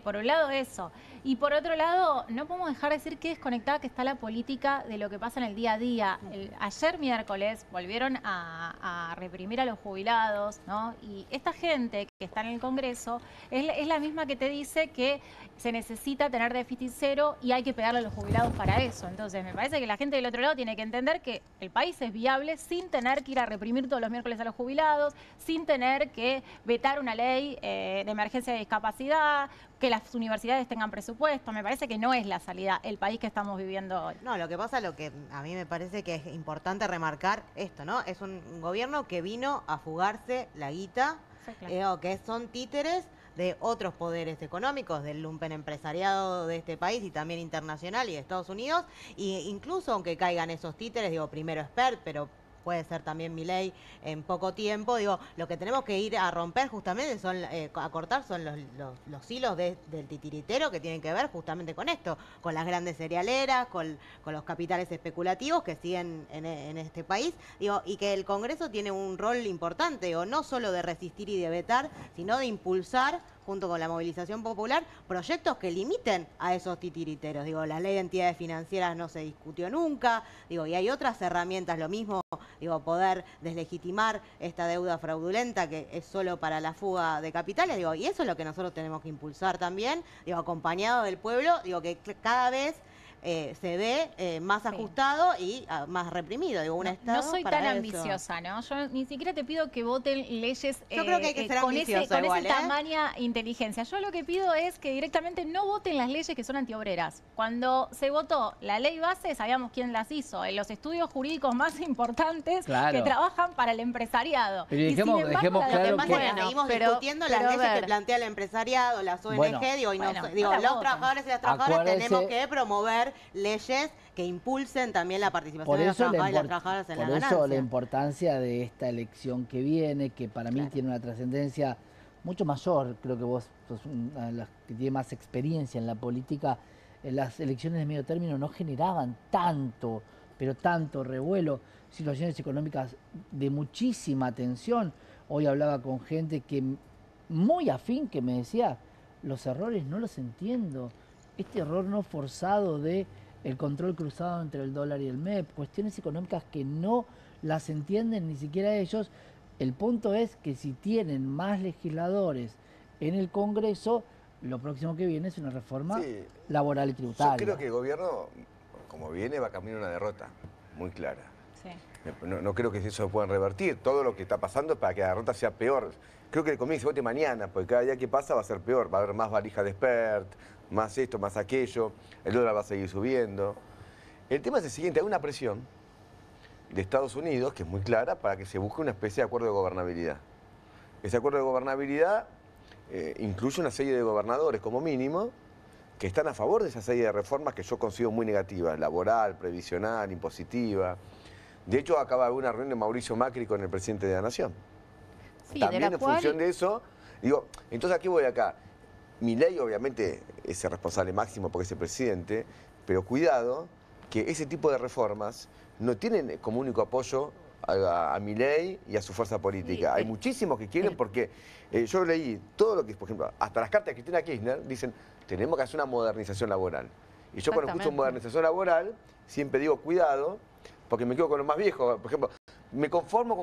Por un lado eso. Y por otro lado, no podemos dejar de decir qué desconectada que está la política de lo que pasa en el día a día. Ayer miércoles volvieron a reprimir a los jubilados, ¿no? Y esta gente que está en el Congreso es la misma que te dice que se necesita tener déficit cero y hay que pegarle a los jubilados para eso. Entonces, me parece que la gente del otro lado tiene que entender que el país es viable sin tener que ir a reprimir todos los miércoles a los jubilados, sin tener que vetar una ley de emergencia de discapacidad, que las universidades tengan presupuesto. Me parece que no es la salida el país que estamos viviendo hoy. No, lo que pasa, lo que a mí me parece que es importante remarcar esto, ¿no? Es un gobierno que vino a fugarse la guita, Sí, claro. que son títeres de otros poderes económicos, del lumpen empresariado de este país y también internacional y de Estados Unidos, e incluso aunque caigan esos títeres, digo, primero Expert, pero puede ser también Milei en poco tiempo, digo, lo que tenemos que ir a romper justamente son, a cortar son los hilos del titiritero que tienen que ver justamente con esto, con las grandes cerealeras, con los capitales especulativos que siguen en este país, digo, y que el Congreso tiene un rol importante, digo, no solo de resistir y de vetar, sino de impulsar junto con la movilización popular, proyectos que limiten a esos titiriteros. Digo, la ley de entidades financieras no se discutió nunca, digo, y hay otras herramientas, lo mismo, digo, poder deslegitimar esta deuda fraudulenta que es solo para la fuga de capitales, digo, y eso es lo que nosotros tenemos que impulsar también, digo, acompañado del pueblo, digo, que cada vez se ve más ajustado y más reprimido. Digo, un Estado no soy para tan eso. ambiciosa, ¿no? Yo ni siquiera te pido que voten leyes Yo creo que hay que ser con ambiciosa igual, esa tamaña inteligencia. Yo lo que pido es que directamente no voten las leyes que son antiobreras. Cuando se votó la ley base, sabíamos quién las hizo, en los estudios jurídicos más importantes que trabajan para el empresariado. Pero dejemos claro que seguimos discutiendo las leyes que plantea el empresariado, las ONG, digo, y los trabajadores y las trabajadoras tenemos que promover leyes que impulsen también la participación de los trabajadores y las trabajadoras en la ganancia. Por eso la importancia de esta elección que viene, que para mí tiene una trascendencia mucho mayor. Creo que vos sos una de las que tiene más experiencia en la política. Las elecciones de medio término no generaban tanto, pero tanto revuelo, situaciones económicas de muchísima tensión. Hoy hablaba con gente que muy afín, que me decía, los errores no los entiendo. Este error no forzado de el control cruzado entre el dólar y el MEP, cuestiones económicas que no las entienden ni siquiera ellos. El punto es que si tienen más legisladores en el Congreso, lo próximo que viene es una reforma laboral y tributaria. Yo creo que el gobierno, como viene, va a camino a una derrota muy clara. Sí. No creo que eso lo puedan revertir. Todo lo que está pasando es para que la derrota sea peor. Creo que el comienzo se vote mañana, porque cada día que pasa va a ser peor. Va a haber más valijas de Expert, más esto, más aquello. El dólar va a seguir subiendo. El tema es el siguiente, hay una presión de Estados Unidos, que es muy clara, para que se busque una especie de acuerdo de gobernabilidad. Ese acuerdo de gobernabilidad incluye una serie de gobernadores, como mínimo, que están a favor de esa serie de reformas que yo considero muy negativas, laboral, previsional, impositiva. De hecho, acaba de haber una reunión de Mauricio Macri con el presidente de la Nación. Sí, También en función de eso, digo, entonces aquí voy acá. Milei obviamente es el responsable máximo porque es el presidente, pero cuidado que ese tipo de reformas no tienen como único apoyo a Milei y a su fuerza política. Hay muchísimos que quieren porque yo leí todo lo que, por ejemplo, hasta las cartas de Cristina Kirchner dicen, tenemos que hacer una modernización laboral. Y yo cuando escucho modernización laboral, siempre digo, cuidado, porque me quedo con los más viejos. Por ejemplo, me conformo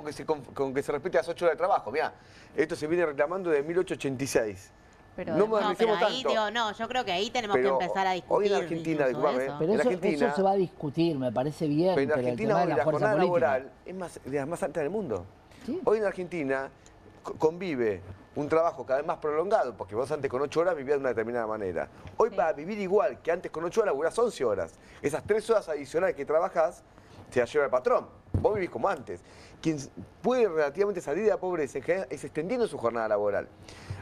con que se respete las 8 horas de trabajo. Mirá, esto se viene reclamando de 1886. Pero, no modernicemos pero ahí, tanto. digo, no, yo creo que ahí tenemos que empezar a discutir. Hoy en Argentina, disculpame, Pero en Argentina, eso se va a discutir, me parece bien. pero en Argentina hoy la jornada laboral es de las más altas del mundo. ¿Sí? Hoy en Argentina convive un trabajo cada vez más prolongado, porque vos antes con 8 horas vivías de una determinada manera. Hoy para vivir igual que antes con 8 horas, laburás 11 horas. Esas 3 horas adicionales que trabajás, se las lleva el patrón. Vos vivís como antes. Quien puede relativamente salir de la pobreza en general es extendiendo su jornada laboral.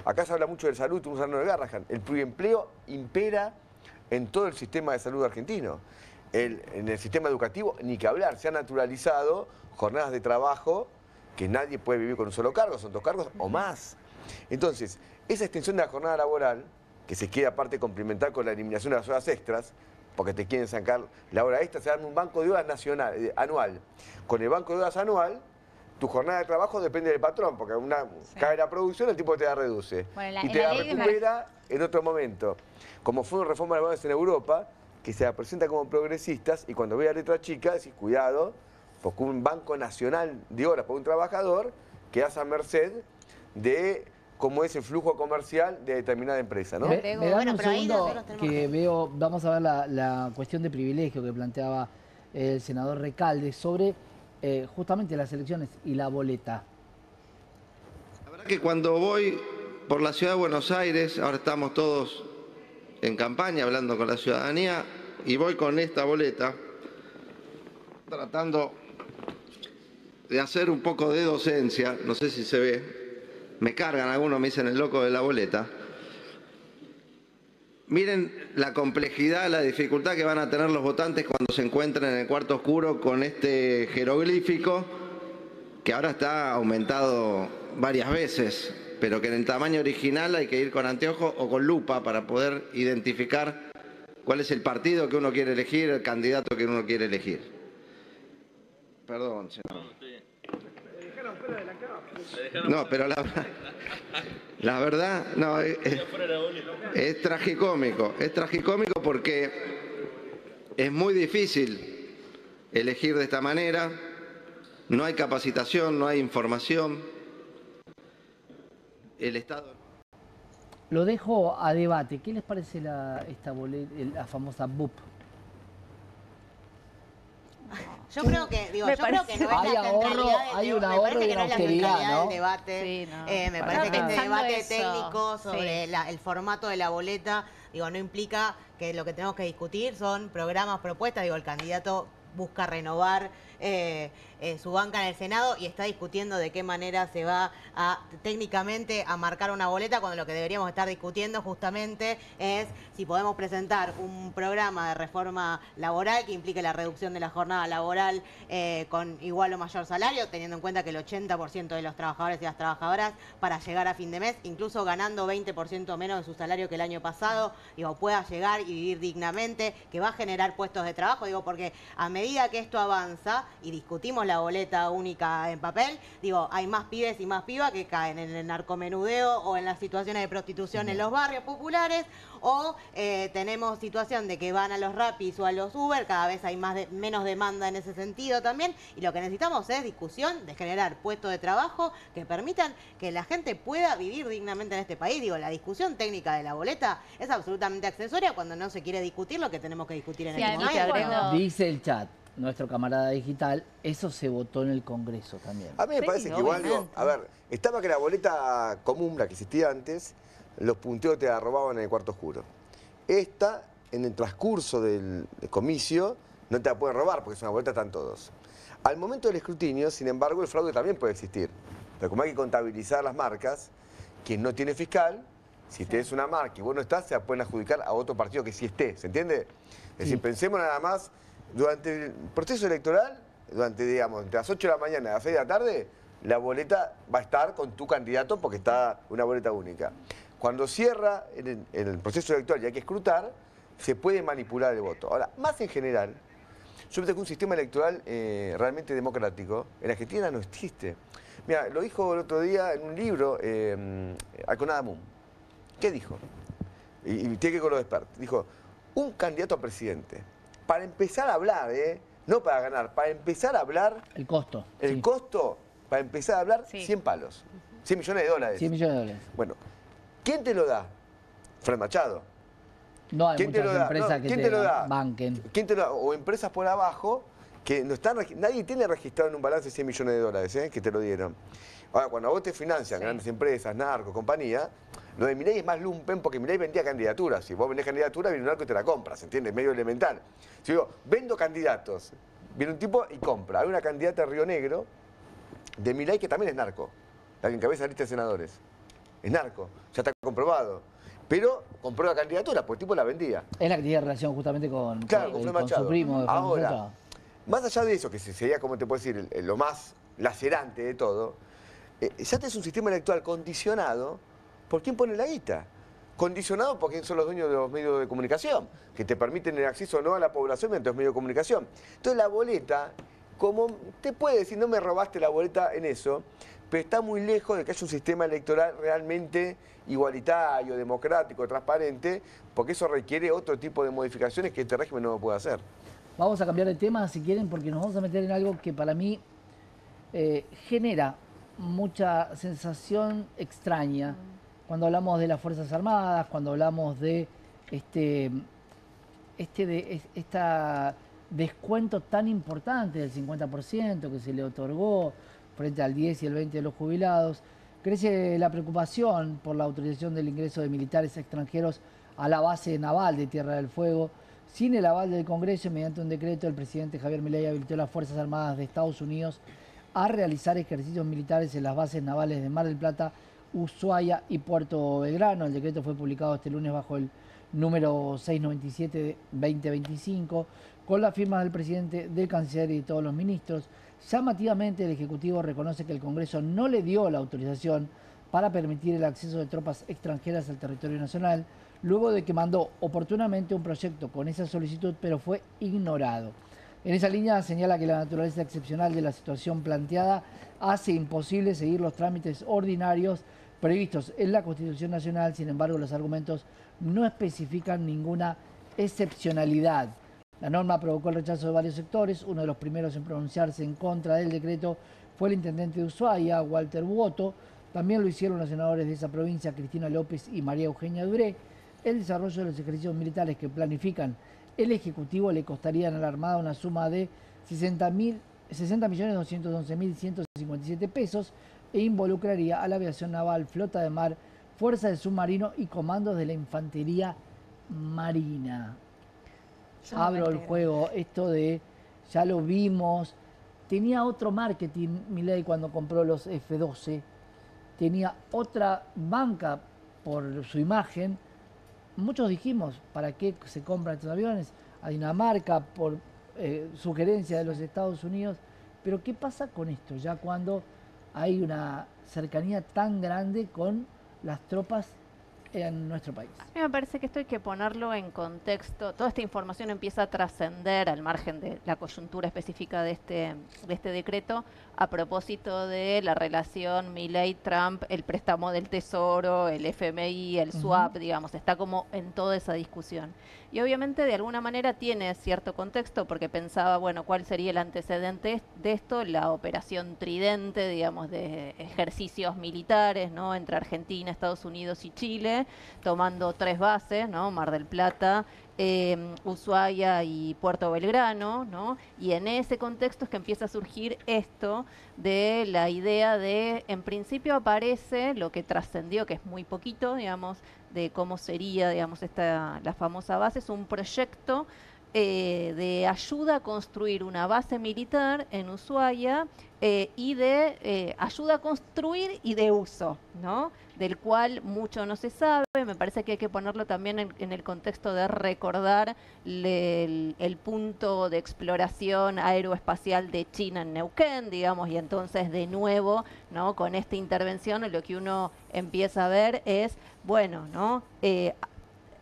Acá se habla mucho de salud, estuvimos hablando de Garrahan. El pluriempleo impera en todo el sistema de salud argentino. En el sistema educativo, ni que hablar, se han naturalizado jornadas de trabajo que nadie puede vivir con un solo cargo, son 2 cargos o más. Entonces, esa extensión de la jornada laboral, que se quiere aparte complementar con la eliminación de las horas extras, porque te quieren sacar la hora extra, se dan un banco de horas anual. Con el banco de horas anual, tu jornada de trabajo depende del patrón, porque cae la producción, el tipo te la reduce. Bueno, y te la recupera en otro momento. Como fueron reformas laborales en Europa, que se la presentan como progresistas, y cuando ve la letra chica, decís, cuidado, porque un banco nacional de horas para un trabajador quedas a merced de cómo es el flujo comercial de determinada empresa, ¿no? Me dan un segundo que veo, vamos a ver la cuestión de privilegio que planteaba el senador Recalde sobre justamente las elecciones y la boleta. La verdad que cuando voy por la ciudad de Buenos Aires, ahora estamos todos en campaña hablando con la ciudadanía, y voy con esta boleta tratando de hacer un poco de docencia, no sé si se ve. Me cargan algunos, me dicen el loco de la boleta. Miren la complejidad, la dificultad que van a tener los votantes cuando se encuentren en el cuarto oscuro con este jeroglífico, que ahora está aumentado varias veces, pero que en el tamaño original hay que ir con anteojos o con lupa para poder identificar cuál es el partido que uno quiere elegir, el candidato que uno quiere elegir. Perdón, señor. No, pero la verdad, no, es tragicómico porque es muy difícil elegir de esta manera, no hay capacitación, no hay información, el Estado... Lo dejo a debate, ¿qué les parece esta boleta, la famosa BUP? Yo creo que, no es la centralidad, hay un ahorro y una austeridad, ¿no? Del debate. Sí, no. Me parece que este debate eso. técnico sobre el formato de la boleta, no implica que lo que tenemos que discutir son programas, propuestas. El candidato busca renovar su banca en el Senado y está discutiendo de qué manera se va técnicamente a marcar una boleta, cuando lo que deberíamos estar discutiendo justamente es si podemos presentar un programa de reforma laboral que implique la reducción de la jornada laboral con igual o mayor salario, teniendo en cuenta que el 80% de los trabajadores y las trabajadoras, para llegar a fin de mes, incluso ganando 20% menos de su salario que el año pasado, pueda llegar y vivir dignamente, que va a generar puestos de trabajo, porque a medida que esto avanza y discutimos la boleta única en papel, hay más pibes y más pibas que caen en el narcomenudeo o en las situaciones de prostitución en los barrios populares, o tenemos situación de que van a los Rapis o a los Uber, cada vez hay menos demanda en ese sentido también, y lo que necesitamos es discusión de generar puestos de trabajo que permitan que la gente pueda vivir dignamente en este país. La discusión técnica de la boleta es absolutamente accesoria cuando no se quiere discutir lo que tenemos que discutir en este momento. Dice el chat, nuestro camarada digital, eso se votó en el Congreso también. A mí me parece que igual, estaba que la boleta común, la que existía antes, los punteos te la robaban en el cuarto oscuro. Esta, en el transcurso del comicio, no te la pueden robar porque es una boleta, están todos. Al momento del escrutinio, sin embargo, el fraude también puede existir. Pero como hay que contabilizar las marcas, quien no tiene fiscal, si tenés una marca y vos no estás, se la pueden adjudicar a otro partido que sí esté, ¿se entiende? Es decir, pensemos nada más, durante el proceso electoral, entre las 8 de la mañana y las 6 de la tarde, la boleta va a estar con tu candidato porque está una boleta única. Cuando cierra el proceso electoral y hay que escrutar, se puede manipular el voto. Ahora, más en general, Yo creo que un sistema electoral realmente democrático en Argentina no existe. Mira, lo dijo el otro día en un libro Alconada. ¿Qué dijo? Y tiene que ver con los expertos. Dijo, un candidato a presidente, para empezar a hablar, no para ganar, para empezar a hablar... El costo. El costo, para empezar a hablar, 100 palos. 100 millones de dólares. 100 millones de dólares. Bueno, ¿quién te lo da? Fred Machado. No hay ¿Quién muchas te lo da? empresas que ¿Quién te te lo da? banquen. ¿Quién te lo da? O empresas por abajo que no están... Nadie tiene registrado en un balance 100 millones de dólares, que te lo dieron. Ahora, cuando a vos te financian grandes empresas, narcos, compañía, lo de Milei es más lumpen porque Milei vendía candidaturas. Si vos vendés candidatura, viene un narco y te la compras, ¿entiendes? Medio elemental. Si digo, vendo candidatos, viene un tipo y compra. Hay una candidata de Río Negro, de Milei, que también es narco, la que encabeza la lista de senadores. Es narco, ya está comprobado. Pero compró la candidatura, porque el tipo la vendía. Es la que tiene relación justamente con, claro, con su primo. Ahora, más allá de eso, que sería, como te puedo decir, lo más lacerante de todo, ya tenés un sistema electoral condicionado por quién pone la guita. Condicionado por quién son los dueños de los medios de comunicación, que te permiten el acceso o no a la población mediante los medios de comunicación. Entonces la boleta, como te puede decir, no me robaste la boleta en eso, pero está muy lejos de que haya un sistema electoral realmente igualitario, democrático, transparente, porque eso requiere otro tipo de modificaciones que este régimen no lo puede hacer. Vamos a cambiar de tema, si quieren, porque nos vamos a meter en algo que para mí genera mucha sensación extraña cuando hablamos de las Fuerzas Armadas, cuando hablamos de este descuento tan importante del 50% que se le otorgó frente al 10 y el 20 de los jubilados. Crece la preocupación por la autorización del ingreso de militares extranjeros a la base naval de Tierra del Fuego. Sin el aval del Congreso, mediante un decreto, el presidente Javier Milei habilitó a las Fuerzas Armadas de Estados Unidos a realizar ejercicios militares en las bases navales de Mar del Plata, Ushuaia y Puerto Belgrano. El decreto fue publicado este lunes bajo el número 697 de 2025, con la firma del presidente, del canciller y de todos los ministros. Llamativamente, el Ejecutivo reconoce que el Congreso no le dio la autorización para permitir el acceso de tropas extranjeras al territorio nacional, luego de que mandó oportunamente un proyecto con esa solicitud, pero fue ignorado. En esa línea señala que la naturaleza excepcional de la situación planteada hace imposible seguir los trámites ordinarios previstos en la Constitución Nacional. Sin embargo, los argumentos no especifican ninguna excepcionalidad. La norma provocó el rechazo de varios sectores. Uno de los primeros en pronunciarse en contra del decreto fue el intendente de Ushuaia, Walter Buoto. También lo hicieron los senadores de esa provincia, Cristina López y María Eugenia Duré. El desarrollo de los ejercicios militares que planifican el Ejecutivo le costarían a la Armada una suma de 60.211.157 pesos e involucraría a la aviación naval, flota de mar, fuerza de submarino y comandos de la infantería marina. Abro el juego, esto de, ya lo vimos, tenía otro marketing Milei cuando compró los F-12, tenía otra banca por su imagen. Muchos dijimos, ¿para qué se compran estos aviones? A Dinamarca, por sugerencia de los Estados Unidos. Pero ¿qué pasa con esto? Ya cuando hay una cercanía tan grande con las tropas en nuestro país. A mí me parece que esto hay que ponerlo en contexto. Toda esta información empieza a trascender al margen de la coyuntura específica de este decreto a propósito de la relación Milei-Trump, el préstamo del Tesoro, el FMI, el swap, digamos, está como en toda esa discusión. Y obviamente de alguna manera tiene cierto contexto porque pensaba, bueno, ¿cuál sería el antecedente de esto? La operación Tridente, digamos, de ejercicios militares, ¿no? Entre Argentina, Estados Unidos y Chile, tomando 3 bases, ¿no? Mar del Plata, Ushuaia y Puerto Belgrano, ¿no? Y en ese contexto es que empieza a surgir esto de la idea de, en principio aparece lo que trascendió, que es muy poquito, digamos, de cómo sería, digamos, la famosa base, es un proyecto de ayuda a construir una base militar en Ushuaia y de ayuda a construir y de uso, ¿no? Del cual mucho no se sabe. Me parece que hay que ponerlo también en el contexto de recordar el punto de exploración aeroespacial de China en Neuquén, digamos, y entonces de nuevo, ¿no? Con esta intervención lo que uno empieza a ver es, bueno, ¿no?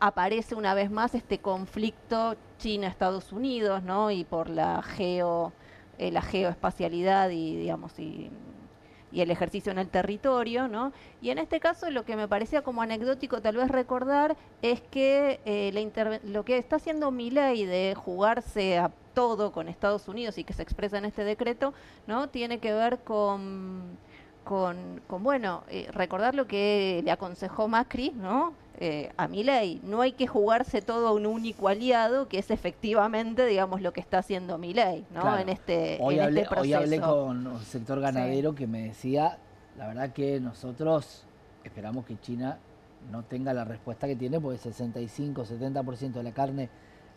aparece una vez más este conflicto China-Estados Unidos, ¿no? Y por la geoespacialidad y, digamos, y el ejercicio en el territorio, ¿no? Y en este caso lo que me parecía como anecdótico tal vez recordar es que lo que está haciendo Milei de jugarse a todo con Estados Unidos y que se expresa en este decreto, ¿no? Tiene que ver con bueno, recordar lo que le aconsejó Macri, ¿no? A Milei, no hay que jugarse todo a un único aliado, que es efectivamente, digamos, lo que está haciendo Milei, ¿no? Claro. En este Hoy proceso. Hoy hablé con un sector ganadero que me decía, la verdad que nosotros esperamos que China no tenga la respuesta que tiene, porque 65-70% de la carne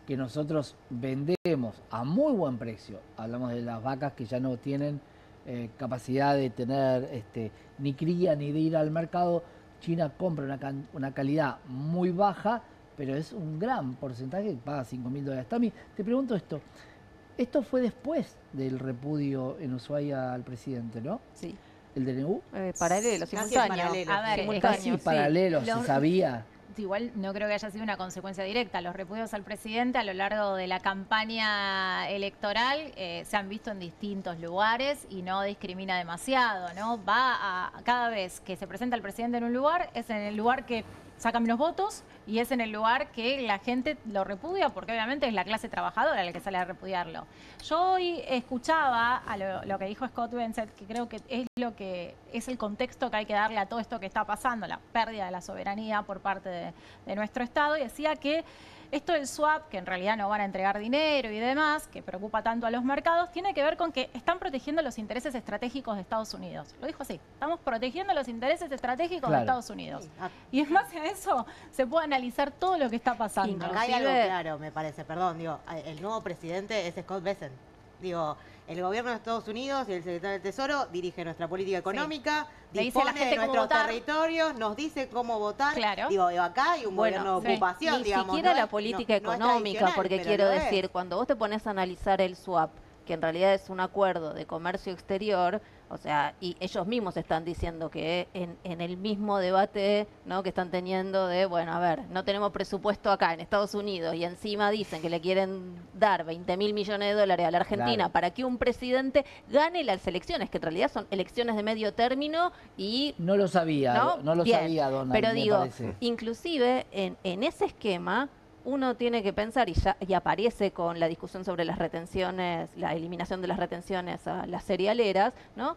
que nosotros vendemos a muy buen precio, hablamos de las vacas que ya no tienen capacidad de tener ni cría ni de ir al mercado, China compra una calidad muy baja, pero es un gran porcentaje que paga $5.000. Tami, te pregunto esto fue después del repudio en Ushuaia al presidente, ¿no? Sí. ¿El DNU? Paralelo, simultáneo. A ver, simultáneo, Casi sí. paralelo, se sabía. Igual no creo que haya sido una consecuencia directa. Los repudios al presidente a lo largo de la campaña electoral se han visto en distintos lugares y no discrimina demasiado, ¿no? Cada vez que se presenta el presidente en un lugar, es en el lugar que sacan los votos y es en el lugar que la gente lo repudia, porque obviamente es la clase trabajadora la que sale a repudiarlo. Yo hoy escuchaba a lo que dijo Scott Bessent, que creo que es el contexto que hay que darle a todo esto que está pasando, la pérdida de la soberanía por parte de nuestro Estado, y decía que esto del swap, que en realidad no van a entregar dinero y demás, que preocupa tanto a los mercados, tiene que ver con que están protegiendo los intereses estratégicos de Estados Unidos. Lo dijo así, estamos protegiendo los intereses estratégicos de Estados Unidos. Y en base a eso se puede analizar todo lo que está pasando. Acá hay algo claro, me parece, perdón, el nuevo presidente es Scott Bessent. El gobierno de Estados Unidos y el secretario del Tesoro dirige nuestra política económica, dispone de nuestros territorios, nos dice cómo votar. Claro. Acá hay un gobierno de ocupación, Ni digamos. siquiera la política económica, porque quiero decir, cuando vos te pones a analizar el swap, que en realidad es un acuerdo de comercio exterior, o sea, y ellos mismos están diciendo que en el mismo debate, ¿no?, que están teniendo de, bueno, a ver, no tenemos presupuesto acá en Estados Unidos y encima dicen que le quieren dar $20.000 millones a la Argentina para que un presidente gane las elecciones, que en realidad son elecciones de medio término y... No lo sabía, no lo sabía, Donald, pero digo, parece. inclusive en ese esquema uno tiene que pensar, y aparece con la discusión sobre las retenciones, la eliminación de las retenciones a las cerealeras, ¿no?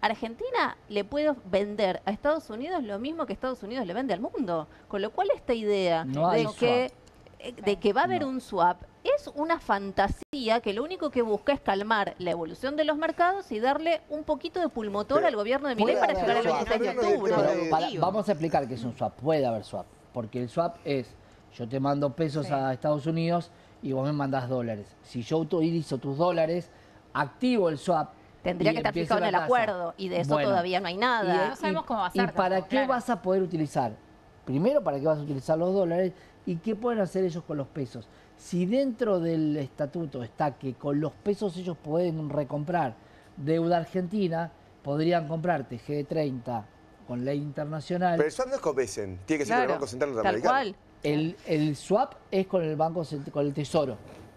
Argentina le puede vender a Estados Unidos lo mismo que Estados Unidos le vende al mundo. Con lo cual esta idea de que va a haber un swap es una fantasía que lo único que busca es calmar la evolución de los mercados y darle un poquito de pulmotor al gobierno de Milei para llegar al 26 de octubre. Vamos a explicar qué es un swap. Puede haber swap, porque el swap es, yo te mando pesos a Estados Unidos y vos me mandás dólares. Si yo utilizo tus dólares, activo el swap. Tendría que estar fijado en el acuerdo y de eso todavía no hay nada. No sabemos cómo va a ser. ¿Y para qué vas a poder utilizar? Primero, ¿para qué vas a utilizar los dólares? ¿Y qué pueden hacer ellos con los pesos? Si dentro del estatuto está que con los pesos ellos pueden recomprar deuda argentina, podrían comprarte G30 con ley internacional. Pero el swap no es con Bessent, tiene que ser con el Banco Central Norteamericano. Tal cual. El swap es con el con el Tesoro.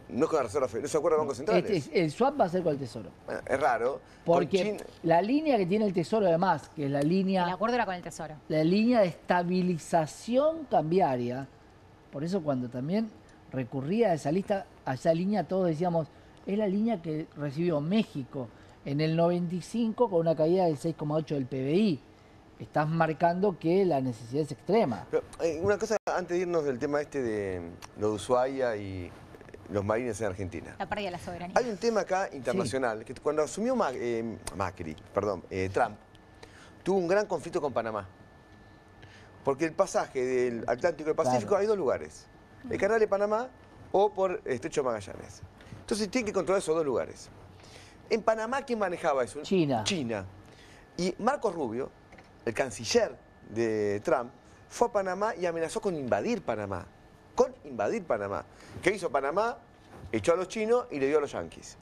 No es con la Reserva Federal, no se acuerda de Bancos Centrales. El swap va a ser con el Tesoro. Bueno, es raro. Porque la línea que tiene el Tesoro además, que es la línea... El acuerdo era con el Tesoro. La línea de estabilización cambiaria. Por eso cuando también recurría a esa línea, todos decíamos, es la línea que recibió México en el 95 con una caída del 6,8 del PBI. Estás marcando que la necesidad es extrema. Pero, una cosa antes de irnos del tema de lo de Ushuaia y los marines en Argentina. La pérdida de la soberanía. Hay un tema acá internacional, que cuando asumió Trump, tuvo un gran conflicto con Panamá. Porque el pasaje del Atlántico al Pacífico hay dos lugares. El canal de Panamá o por el Estrecho de Magallanes. Entonces tiene que controlar esos dos lugares. En Panamá, ¿quién manejaba eso? China. Y Marcos Rubio, el canciller de Trump, fue a Panamá y amenazó con invadir Panamá. ¿Qué hizo Panamá? Echó a los chinos y le dio a los yanquis.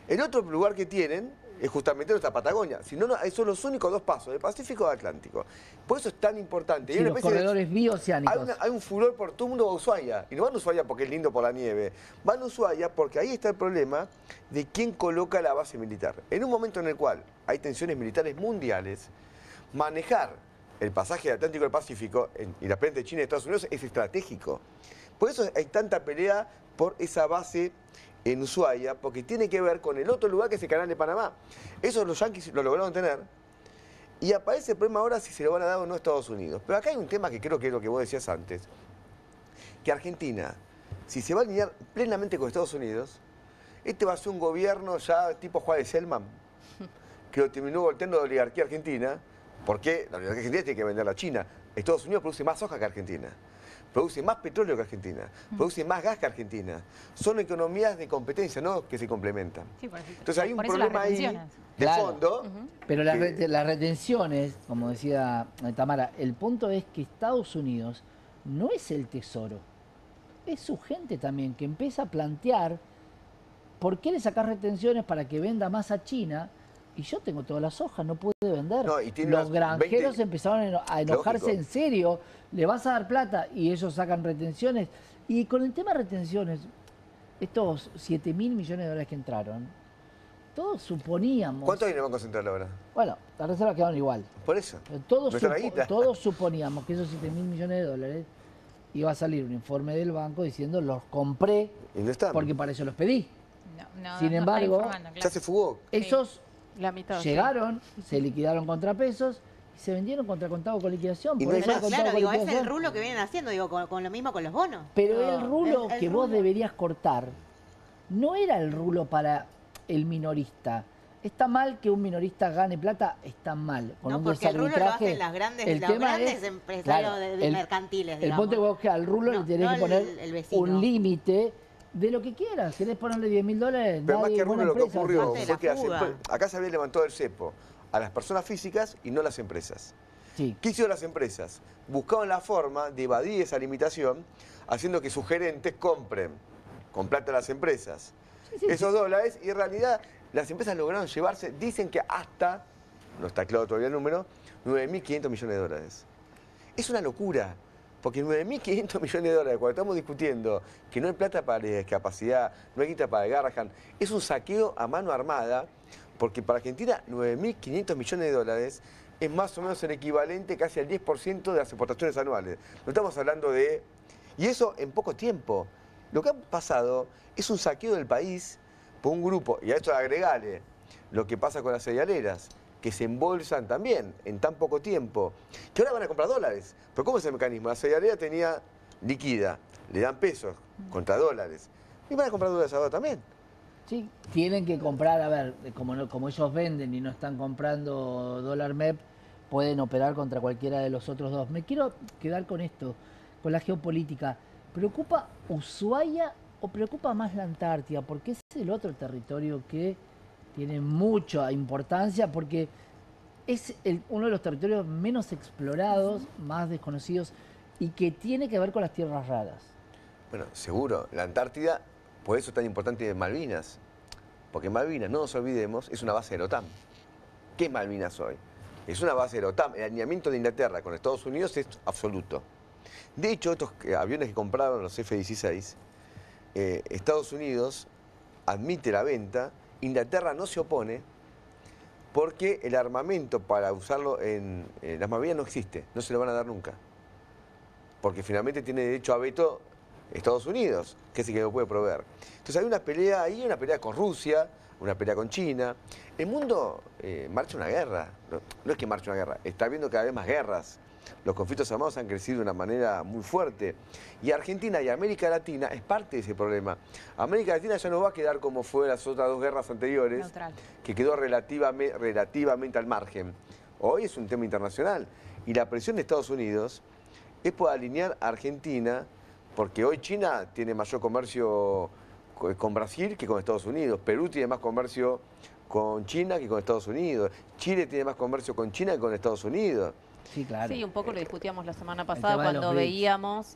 El otro lugar que tienen es justamente nuestra Patagonia. Si no, esos son los únicos dos pasos, del Pacífico al Atlántico. Por eso es tan importante. Sí, los corredores bioceánicos. Hay un furor por todo el mundo a Ushuaia. Y no van a Ushuaia porque es lindo por la nieve. Van a Ushuaia porque ahí está el problema de quién coloca la base militar. En un momento en el cual hay tensiones militares mundiales, manejar el pasaje del Atlántico al Pacífico y la frente de China y Estados Unidos es estratégico. Por eso hay tanta pelea por esa base en Ushuaia, porque tiene que ver con el otro lugar que es el Canal de Panamá. Eso los yanquis lo lograron tener. Y aparece el problema ahora si se lo van a dar o no a Estados Unidos. Pero acá hay un tema que creo que es lo que vos decías antes. Que Argentina, si se va a alinear plenamente con Estados Unidos, este va a ser un gobierno ya tipo Juárez Selman, que lo terminó volteando de oligarquía argentina, porque la oligarquía argentina tiene que vender a China. Estados Unidos produce más soja que Argentina. Produce más petróleo que Argentina, produce más gas que Argentina. Son economías de competencia, no que se complementan. Sí, por eso. Entonces hay un Por eso problema las ahí retenciones. de Claro. fondo. Pero las retenciones, como decía Tamara, el punto es que Estados Unidos no es el tesoro, es su gente también, que empieza a plantear por qué le sacás retenciones para que venda más a China. Y yo tengo toda la soja, no puede vender. No, y tiene los unas granjeros 20 empezaron a enojarse Lógico. en serio. Le vas a dar plata y ellos sacan retenciones. Y con el tema de retenciones, estos 7.000 millones de dólares que entraron, todos suponíamos... ¿Cuánto hay en el Banco Central ahora? Bueno, las reservas quedaron igual. Por eso. Pero Todos, No está la guita. todos suponíamos que esos 7.000 millones de dólares iba a salir un informe del banco diciendo los compré Y no están. porque para eso los pedí. No, Sin no está embargo, informando, claro. Ya se fugó. Esos La mitad. sí. llegaron, se liquidaron contrapesos y se vendieron contra contado con liquidación. Y Por no hay eso más. contado Claro, con digo, es liquidación. el rulo que vienen haciendo, digo, con lo mismo con los bonos. Pero Digo, el rulo el que vos rulo. deberías cortar no era el rulo para el minorista. Está mal que un minorista gane plata, está mal. Con No, un porque el rulo lo desarbitraje. hacen las grandes, El los tema grandes es, empresarios claro, de mercantiles, El digamos. punto es vos que al rulo No, le tenés no que poner el vecino. un límite de lo que quieras. ¿Querés ponerle 10.000 dólares? Pero más nadie, que buena rulo, lo que empresa, ocurrió parte de fue la que fuga. acá se había levantado el cepo a las personas físicas y no a las empresas. Sí. ¿Qué hicieron las empresas? Buscaban la forma de evadir esa limitación, haciendo que sus gerentes compren con plata a las empresas esos dólares, y en realidad las empresas lograron llevarse, dicen que hasta, no está claro todavía el número, 9.500 millones de dólares. Es una locura, porque 9.500 millones de dólares, cuando estamos discutiendo que no hay plata para la discapacidad, no hay guita para el Garrahan, es un saqueo a mano armada, porque para Argentina 9.500 millones de dólares es más o menos el equivalente casi al 10% de las exportaciones anuales. No estamos hablando de... Y eso en poco tiempo. Lo que ha pasado es un saqueo del país por un grupo, y a esto agregale lo que pasa con las cerealeras, que se embolsan también en tan poco tiempo, que ahora van a comprar dólares. Pero ¿cómo es el mecanismo? La cerealera tenía liquida, le dan pesos contra dólares, y van a comprar dólares ahora también. Sí, tienen que comprar, a ver, como ellos venden y no están comprando dólar MEP, pueden operar contra cualquiera de los otros dos. Me quiero quedar con esto, con la geopolítica. ¿Preocupa Ushuaia o preocupa más la Antártida? Porque es el otro territorio que tiene mucha importancia, porque es uno de los territorios menos explorados, más desconocidos, y que tiene que ver con las tierras raras. Bueno, seguro, la Antártida, por eso es tan importante Malvinas, porque Malvinas, no nos olvidemos, es una base de la OTAN. ¿Qué es Malvinas hoy? Es una base de la OTAN. El alineamiento de Inglaterra con Estados Unidos es absoluto. De hecho, estos aviones que compraron los F-16, Estados Unidos admite la venta, Inglaterra no se opone, porque el armamento para usarlo en las Malvinas no existe, no se lo van a dar nunca. Porque finalmente tiene derecho a veto Estados Unidos, que es el que lo puede proveer. Entonces hay una pelea ahí, una pelea con Rusia, una pelea con China. El mundo marcha una guerra, no es que marcha una guerra, está habiendo cada vez más guerras. Los conflictos armados han crecido de una manera muy fuerte. Y Argentina y América Latina es parte de ese problema. América Latina ya no va a quedar como fue las otras dos guerras anteriores, Neutral. que quedó relativamente al margen. Hoy es un tema internacional. Y la presión de Estados Unidos es por alinear a Argentina, porque hoy China tiene mayor comercio con Brasil que con Estados Unidos. Perú tiene más comercio con China que con Estados Unidos. Chile tiene más comercio con China que con Estados Unidos. Sí, claro. Sí, un poco lo discutíamos la semana tema pasada de los cuando BRICS. veíamos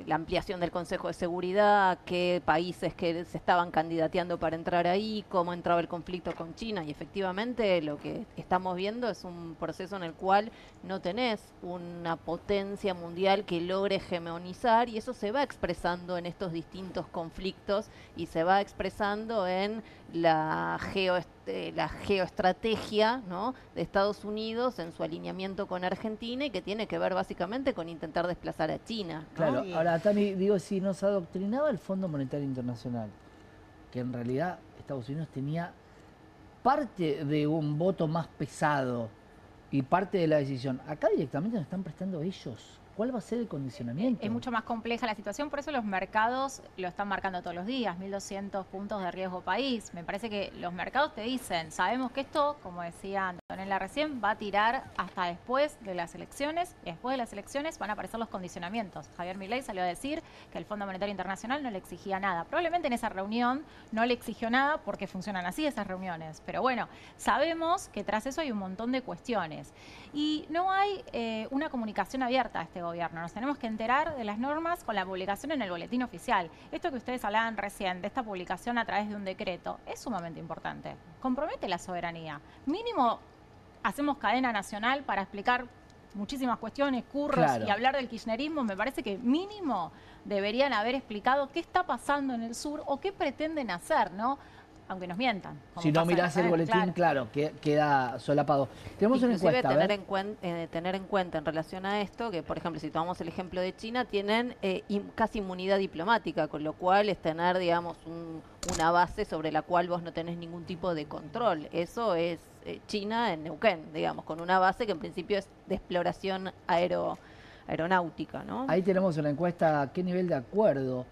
la ampliación del Consejo de Seguridad, qué países que se estaban candidateando para entrar ahí, cómo entraba el conflicto con China, y efectivamente lo que estamos viendo es un proceso en el cual no tenés una potencia mundial que logre hegemonizar, y eso se va expresando en estos distintos conflictos y se va expresando en la geoestrategia, ¿no?, de Estados Unidos en su alineamiento con Argentina, y que tiene que ver básicamente con intentar desplazar a China, ¿no? Claro, ahora Tami, digo, si nos adoctrinaba el Fondo Monetario Internacional, que en realidad Estados Unidos tenía parte de un voto más pesado y parte de la decisión, acá directamente nos están prestando ellos. ¿Cuál va a ser el condicionamiento? Es mucho más compleja la situación, por eso los mercados lo están marcando todos los días, 1.200 puntos de riesgo país. Me parece que los mercados te dicen, sabemos que esto, como decía Antonella recién, va a tirar hasta después de las elecciones, y después de las elecciones van a aparecer los condicionamientos. Javier Milei salió a decir que el Fondo Monetario Internacional no le exigía nada. Probablemente en esa reunión no le exigió nada porque funcionan así esas reuniones. Pero bueno, sabemos que tras eso hay un montón de cuestiones. Y no hay una comunicación abierta a este gobierno. Nos tenemos que enterar de las normas con la publicación en el boletín oficial. Esto que ustedes hablaban recién, de esta publicación a través de un decreto, es sumamente importante. Compromete la soberanía. Mínimo hacemos cadena nacional para explicar muchísimas cuestiones, curros, Claro. y hablar del kirchnerismo. Me parece que mínimo deberían haber explicado qué está pasando en el sur o qué pretenden hacer, ¿no? Aunque nos mientan. como Si no pasa en mirás el Israel, boletín, claro, queda solapado. Tenemos una Inclusive encuesta, a tener ver. tener en cuenta en relación a esto que, por ejemplo, si tomamos el ejemplo de China, tienen casi inmunidad diplomática, con lo cual es tener, digamos, una base sobre la cual vos no tenés ningún tipo de control. Eso es China en Neuquén, digamos, con una base que en principio es de exploración aeronáutica, ¿no? Ahí tenemos una encuesta, ¿qué nivel de acuerdo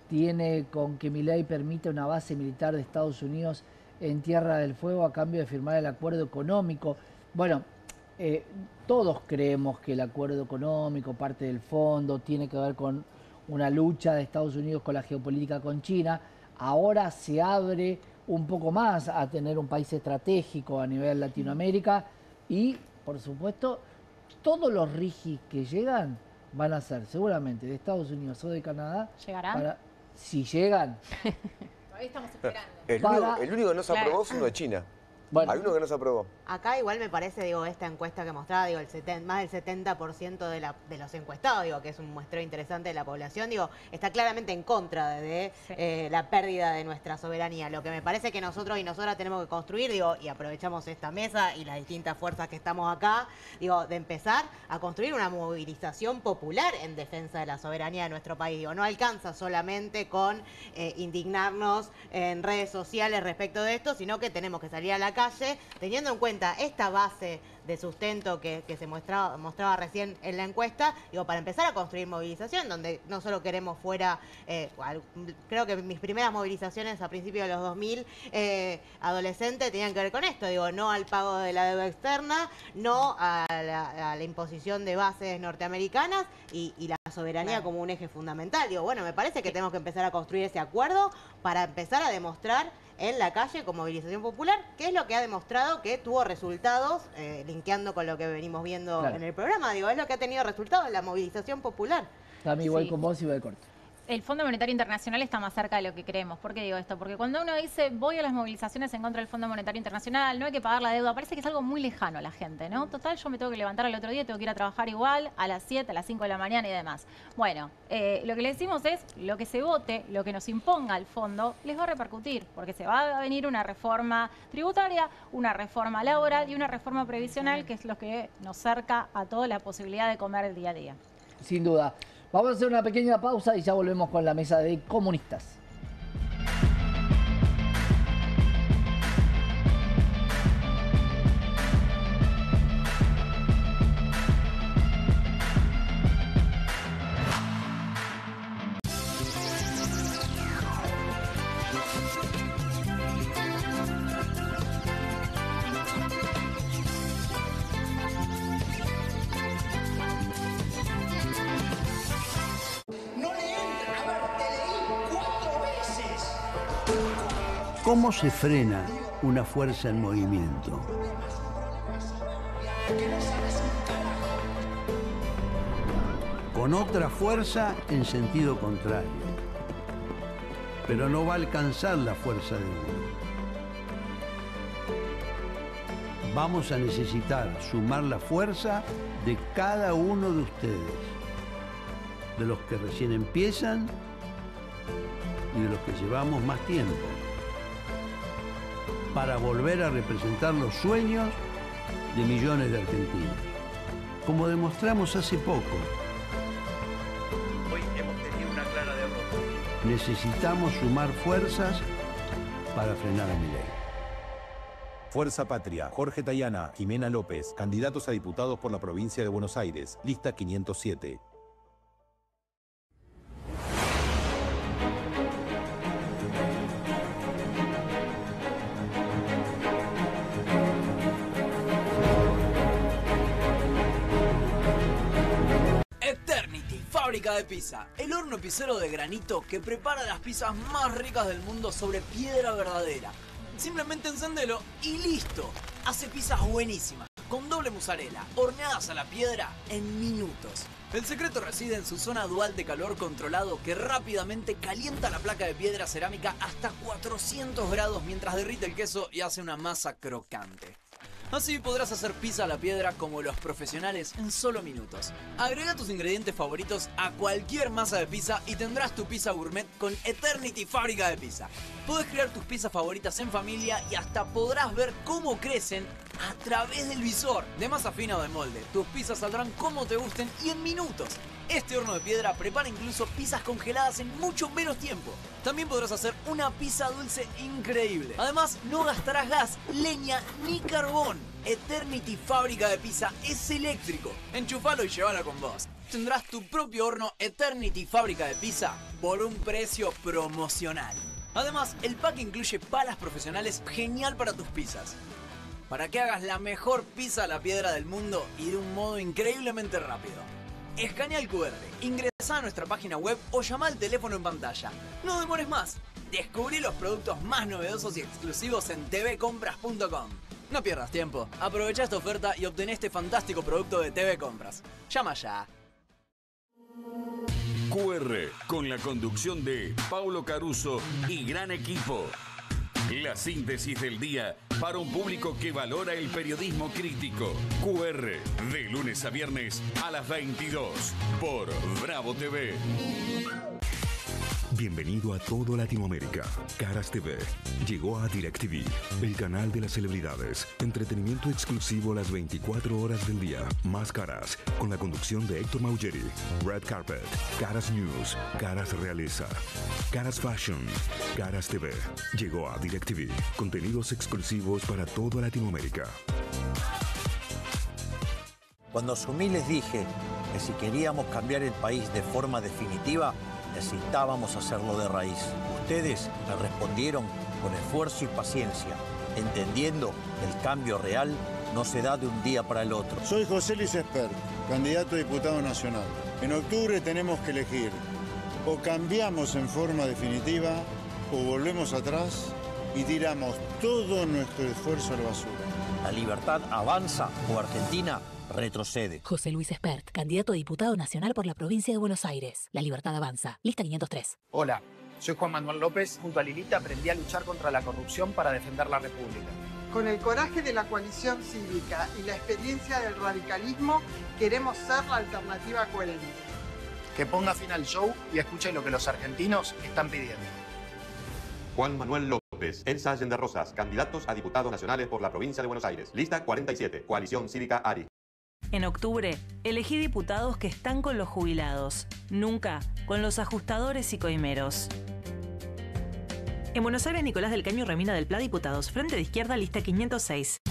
tiene con que Milei permita una base militar de Estados Unidos en Tierra del Fuego a cambio de firmar el acuerdo económico? Bueno, todos creemos que el acuerdo económico, parte del fondo, tiene que ver con una lucha de Estados Unidos con la geopolítica con China. Ahora se abre un poco más a tener un país estratégico a nivel Latinoamérica y, por supuesto, todos los RIGI que llegan van a ser seguramente de Estados Unidos o de Canadá. ¿Llegarán? Si llegan. Todavía estamos esperando. El único que no se aprobó fue uno de China. Bueno, Hay uno que no se aprobó. Acá igual me parece, digo, esta encuesta que mostraba, digo, más del 70% de los encuestados, digo, que es un muestreo interesante de la población, digo, está claramente en contra de la pérdida de nuestra soberanía. Lo que me parece que nosotros y nosotras tenemos que construir, digo, y aprovechamos esta mesa y las distintas fuerzas que estamos acá, digo, de empezar a construir una movilización popular en defensa de la soberanía de nuestro país. Digo, no alcanza solamente con indignarnos en redes sociales respecto de esto, sino que tenemos que salir a la calle teniendo en cuenta esta base de sustento que se mostraba recién en la encuesta, digo, para empezar a construir movilización, donde no solo queremos fuera, creo que mis primeras movilizaciones a principios de los 2000, adolescentes, tenían que ver con esto, digo, no al pago de la deuda externa, no a la imposición de bases norteamericanas y la soberanía como un eje fundamental. Digo, bueno, me parece que tenemos que empezar a construir ese acuerdo para empezar a demostrar en la calle con movilización popular, que es lo que ha demostrado que tuvo resultados, linkeando con lo que venimos viendo en el programa, digo, es lo que ha tenido resultados en la movilización popular. También igual con vos y voy al corte. El Fondo Monetario Internacional está más cerca de lo que creemos. ¿Por qué digo esto? Porque cuando uno dice voy a las movilizaciones en contra del Fondo Monetario Internacional, no hay que pagar la deuda, parece que es algo muy lejano a la gente, ¿no? Total, yo me tengo que levantar al otro día, tengo que ir a trabajar igual, a las 7, a las 5 de la mañana y demás. Bueno, lo que le decimos es, lo que se vote, lo que nos imponga el fondo, les va a repercutir, porque se va a venir una reforma tributaria, una reforma laboral y una reforma previsional, que es lo que nos cerca a toda la posibilidad de comer el día a día. Sin duda. Vamos a hacer una pequeña pausa y ya volvemos con la mesa de comunistas. ¿Cómo se frena una fuerza en movimiento? con otra fuerza en sentido contrario. Pero no va a alcanzar la fuerza de uno. Vamos a necesitar sumar la fuerza de cada uno de ustedes, de los que recién empiezan y de los que llevamos más tiempo, para volver a representar los sueños de millones de argentinos, como demostramos hace poco. Hoy hemos tenido una clara derrota. Necesitamos sumar fuerzas para frenar a Milei. Fuerza Patria, Jorge Tayana, Jimena López, candidatos a diputados por la provincia de Buenos Aires, lista 507. Eternity, fábrica de pizza, el horno pizzero de granito que prepara las pizzas más ricas del mundo sobre piedra verdadera. Simplemente encendelo y listo. Hace pizzas buenísimas, con doble mozzarella, horneadas a la piedra en minutos. El secreto reside en su zona dual de calor controlado que rápidamente calienta la placa de piedra cerámica hasta 400 grados mientras derrite el queso y hace una masa crocante. Así podrás hacer pizza a la piedra como los profesionales en solo minutos. Agrega tus ingredientes favoritos a cualquier masa de pizza y tendrás tu pizza gourmet con Eternity Fábrica de Pizza. Podés crear tus pizzas favoritas en familia y hasta podrás ver cómo crecen a través del visor. De masa fina o de molde, tus pizzas saldrán como te gusten y en minutos. Este horno de piedra prepara incluso pizzas congeladas en mucho menos tiempo. También podrás hacer una pizza dulce increíble. Además, no gastarás gas, leña ni carbón. Eternity Fábrica de Pizza es eléctrico. Enchufalo y llévalo con vos. Tendrás tu propio horno Eternity Fábrica de Pizza por un precio promocional. Además, el pack incluye palas profesionales genial para tus pizzas. Para que hagas la mejor pizza a la piedra del mundo y de un modo increíblemente rápido. Escanea el QR, ingresa a nuestra página web o llama al teléfono en pantalla. No demores más. Descubrí los productos más novedosos y exclusivos en tvcompras.com. No pierdas tiempo. Aprovecha esta oferta y obtén este fantástico producto de TV Compras. Llama ya. QR, con la conducción de Paulo Caruso y gran equipo. La síntesis del día para un público que valora el periodismo crítico. QR, de lunes a viernes a las 22 por Bravo TV. Bienvenido a todo Latinoamérica. Caras TV llegó a DirecTV, el canal de las celebridades. Entretenimiento exclusivo las 24 horas del día. Más Caras, con la conducción de Héctor Maugeri. Red Carpet, Caras News, Caras Realeza, Caras Fashion, Caras TV. Llegó a DirecTV. Contenidos exclusivos para toda Latinoamérica. Cuando asumí les dije que si queríamos cambiar el país de forma definitiva, necesitábamos hacerlo de raíz. Ustedes me respondieron con esfuerzo y paciencia, entendiendo que el cambio real no se da de un día para el otro. Soy José Luis Espert, candidato a diputado nacional. En octubre tenemos que elegir: o cambiamos en forma definitiva o volvemos atrás y tiramos todo nuestro esfuerzo a la basura. La libertad avanza o Argentina retrocede. José Luis Espert, candidato a diputado nacional por la provincia de Buenos Aires. La libertad avanza. Lista 503. Hola, soy Juan Manuel López. Junto a Lilita aprendí a luchar contra la corrupción para defender la República. Con el coraje de la coalición cívica y la experiencia del radicalismo, queremos ser la alternativa coherente. Que ponga fin al show y escuche lo que los argentinos están pidiendo. Juan Manuel López, Elsa Allende Rosas, candidatos a diputados nacionales por la provincia de Buenos Aires. Lista 47, Coalición Cívica ARI. En octubre, elegí diputados que están con los jubilados, nunca con los ajustadores y coimeros. En Buenos Aires, Nicolás del Caño Remina del Pla, diputados. Frente de Izquierda, lista 506.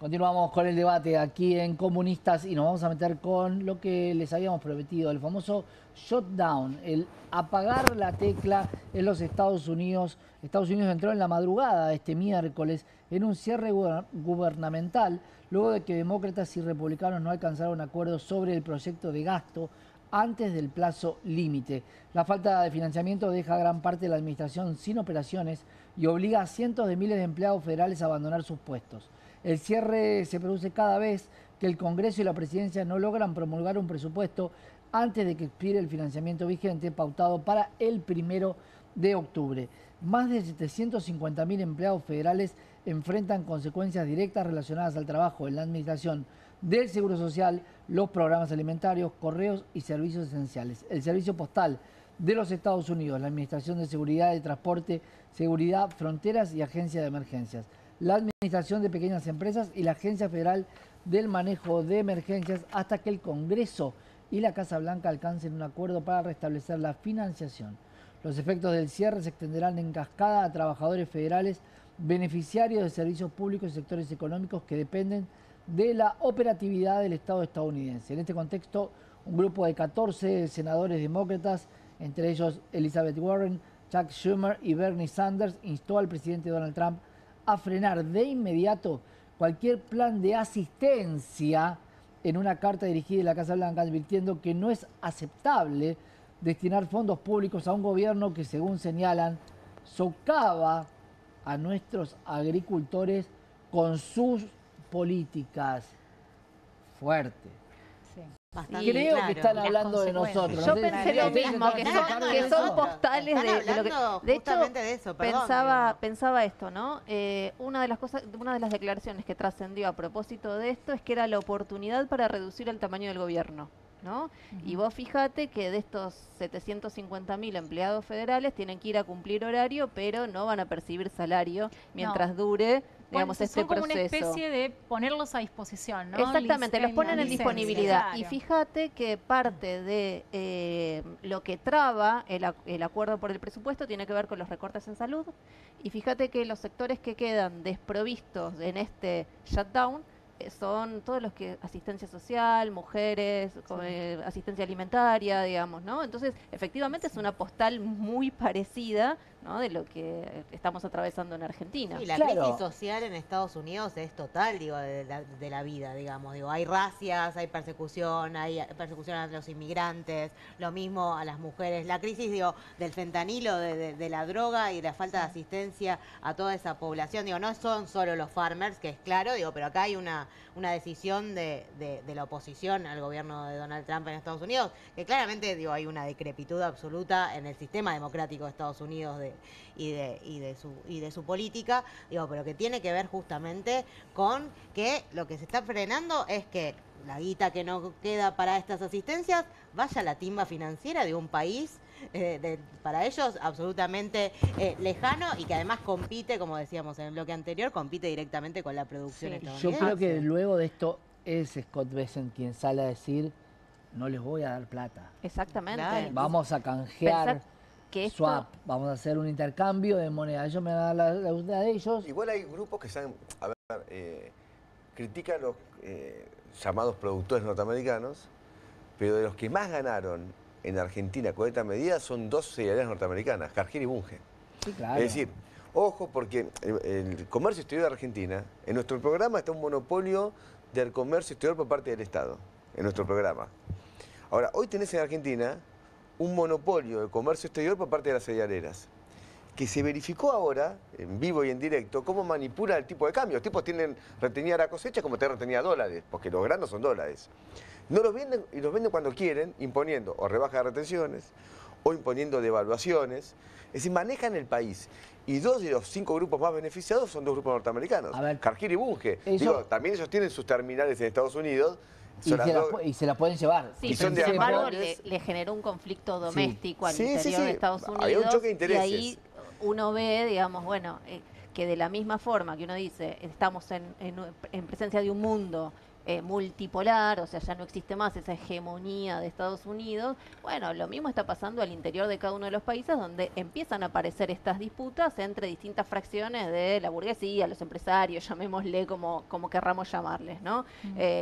Continuamos con el debate aquí en Comunistas y nos vamos a meter con lo que les habíamos prometido, el famoso shutdown, el apagar la tecla en los Estados Unidos. Estados Unidos entró en la madrugada este miércoles en un cierre gubernamental luego de que demócratas y republicanos no alcanzaron acuerdo sobre el proyecto de gasto antes del plazo límite. La falta de financiamiento deja a gran parte de la administración sin operaciones y obliga a cientos de miles de empleados federales a abandonar sus puestos. El cierre se produce cada vez que el Congreso y la Presidencia no logran promulgar un presupuesto antes de que expire el financiamiento vigente pautado para el 1 de octubre. Más de 750.000 empleados federales enfrentan consecuencias directas relacionadas al trabajo en la administración del Seguro Social, los programas alimentarios, correos y servicios esenciales. El Servicio Postal de los Estados Unidos, la Administración de Seguridad de Transporte, Seguridad, Fronteras y Agencia de Emergencias, la Administración de Pequeñas Empresas y la Agencia Federal del Manejo de Emergencias, hasta que el Congreso y la Casa Blanca alcancen un acuerdo para restablecer la financiación. Los efectos del cierre se extenderán en cascada a trabajadores federales, beneficiarios de servicios públicos y sectores económicos que dependen de la operatividad del Estado estadounidense. En este contexto, un grupo de 14 senadores demócratas, entre ellos Elizabeth Warren, Chuck Schumer y Bernie Sanders, instó al presidente Donald Trump a frenar de inmediato cualquier plan de asistencia en una carta dirigida a la Casa Blanca, advirtiendo que no es aceptable destinar fondos públicos a un gobierno que, según señalan, socava a nuestros agricultores con sus políticas. Fuerte. Creo que están hablando de nosotros. Yo pensé lo mismo, que son postales de lo que... De hecho, pensaba esto, ¿no? Una de las declaraciones que trascendió a propósito de esto es que era la oportunidad para reducir el tamaño del gobierno, ¿no? Y vos fíjate que de estos 750.000 empleados federales tienen que ir a cumplir horario, pero no van a percibir salario mientras dure, digamos, este son como proceso. una especie de ponerlos a disposición, ¿no? Exactamente, los ponen en licencia, disponibilidad. claro. Y fíjate que parte de lo que traba el acuerdo por el presupuesto tiene que ver con los recortes en salud. Y fíjate que los sectores que quedan desprovistos en este shutdown son todos los que asistencia social, mujeres, asistencia alimentaria, digamos, ¿no? Entonces, efectivamente es una postal muy parecida, ¿no?, de lo que estamos atravesando en Argentina. Y la crisis social en Estados Unidos es total, digo, de la vida, digamos. Digo, hay racias, hay persecución a los inmigrantes, lo mismo a las mujeres. La crisis, digo, del fentanilo, de la droga y la falta de asistencia a toda esa población. Digo, no son solo los farmers, que es claro, digo, pero acá hay una decisión de la oposición al gobierno de Donald Trump en Estados Unidos, que claramente, digo, hay una decrepitud absoluta en el sistema democrático de Estados Unidos y de su política, digo, pero que tiene que ver justamente con que lo que se está frenando es que la guita que no queda para estas asistencias vaya a la timba financiera de un país para ellos absolutamente lejano y que además compite, como decíamos en el bloque anterior, compite directamente con la producción estadounidense. Yo creo que luego de esto es Scott Bessent quien sale a decir: no les voy a dar plata. Exactamente. Claro. Vamos a canjear swap, vamos a hacer un intercambio de moneda. Ellos me van a dar la deuda de ellos. Igual hay grupos que están, critican los llamados productores norteamericanos, pero de los que más ganaron en Argentina con esta medida son dos cerealeras norteamericanas, Cargill y Bunge. Sí, claro. Es decir, ojo, porque el comercio exterior de Argentina, en nuestro programa está un monopolio del comercio exterior por parte del Estado, en nuestro programa. Ahora, hoy tenés en Argentina un monopolio de comercio exterior por parte de las cerealeras, que se verificó ahora, en vivo y en directo, cómo manipula el tipo de cambio. Los tipos tienen retenida la cosecha como te retenía dólares, porque los granos son dólares. No los venden y los venden cuando quieren, imponiendo o rebaja de retenciones o imponiendo devaluaciones. Es decir, manejan el país. Y dos de los 5 grupos más beneficiados son dos grupos norteamericanos, Cargill y Bunge. Digo, también ellos tienen sus terminales en Estados Unidos. Y se la pueden llevar. Sí, pero sin embargo le generó un conflicto doméstico al interior de Estados Unidos. Hay un choque de intereses. Y ahí uno ve, digamos, bueno, que de la misma forma que uno dice, estamos en presencia de un mundo multipolar, o sea, ya no existe más esa hegemonía de Estados Unidos. Bueno, lo mismo está pasando al interior de cada uno de los países, donde empiezan a aparecer estas disputas entre distintas fracciones de la burguesía, los empresarios, llamémosle como querramos llamarles, ¿no?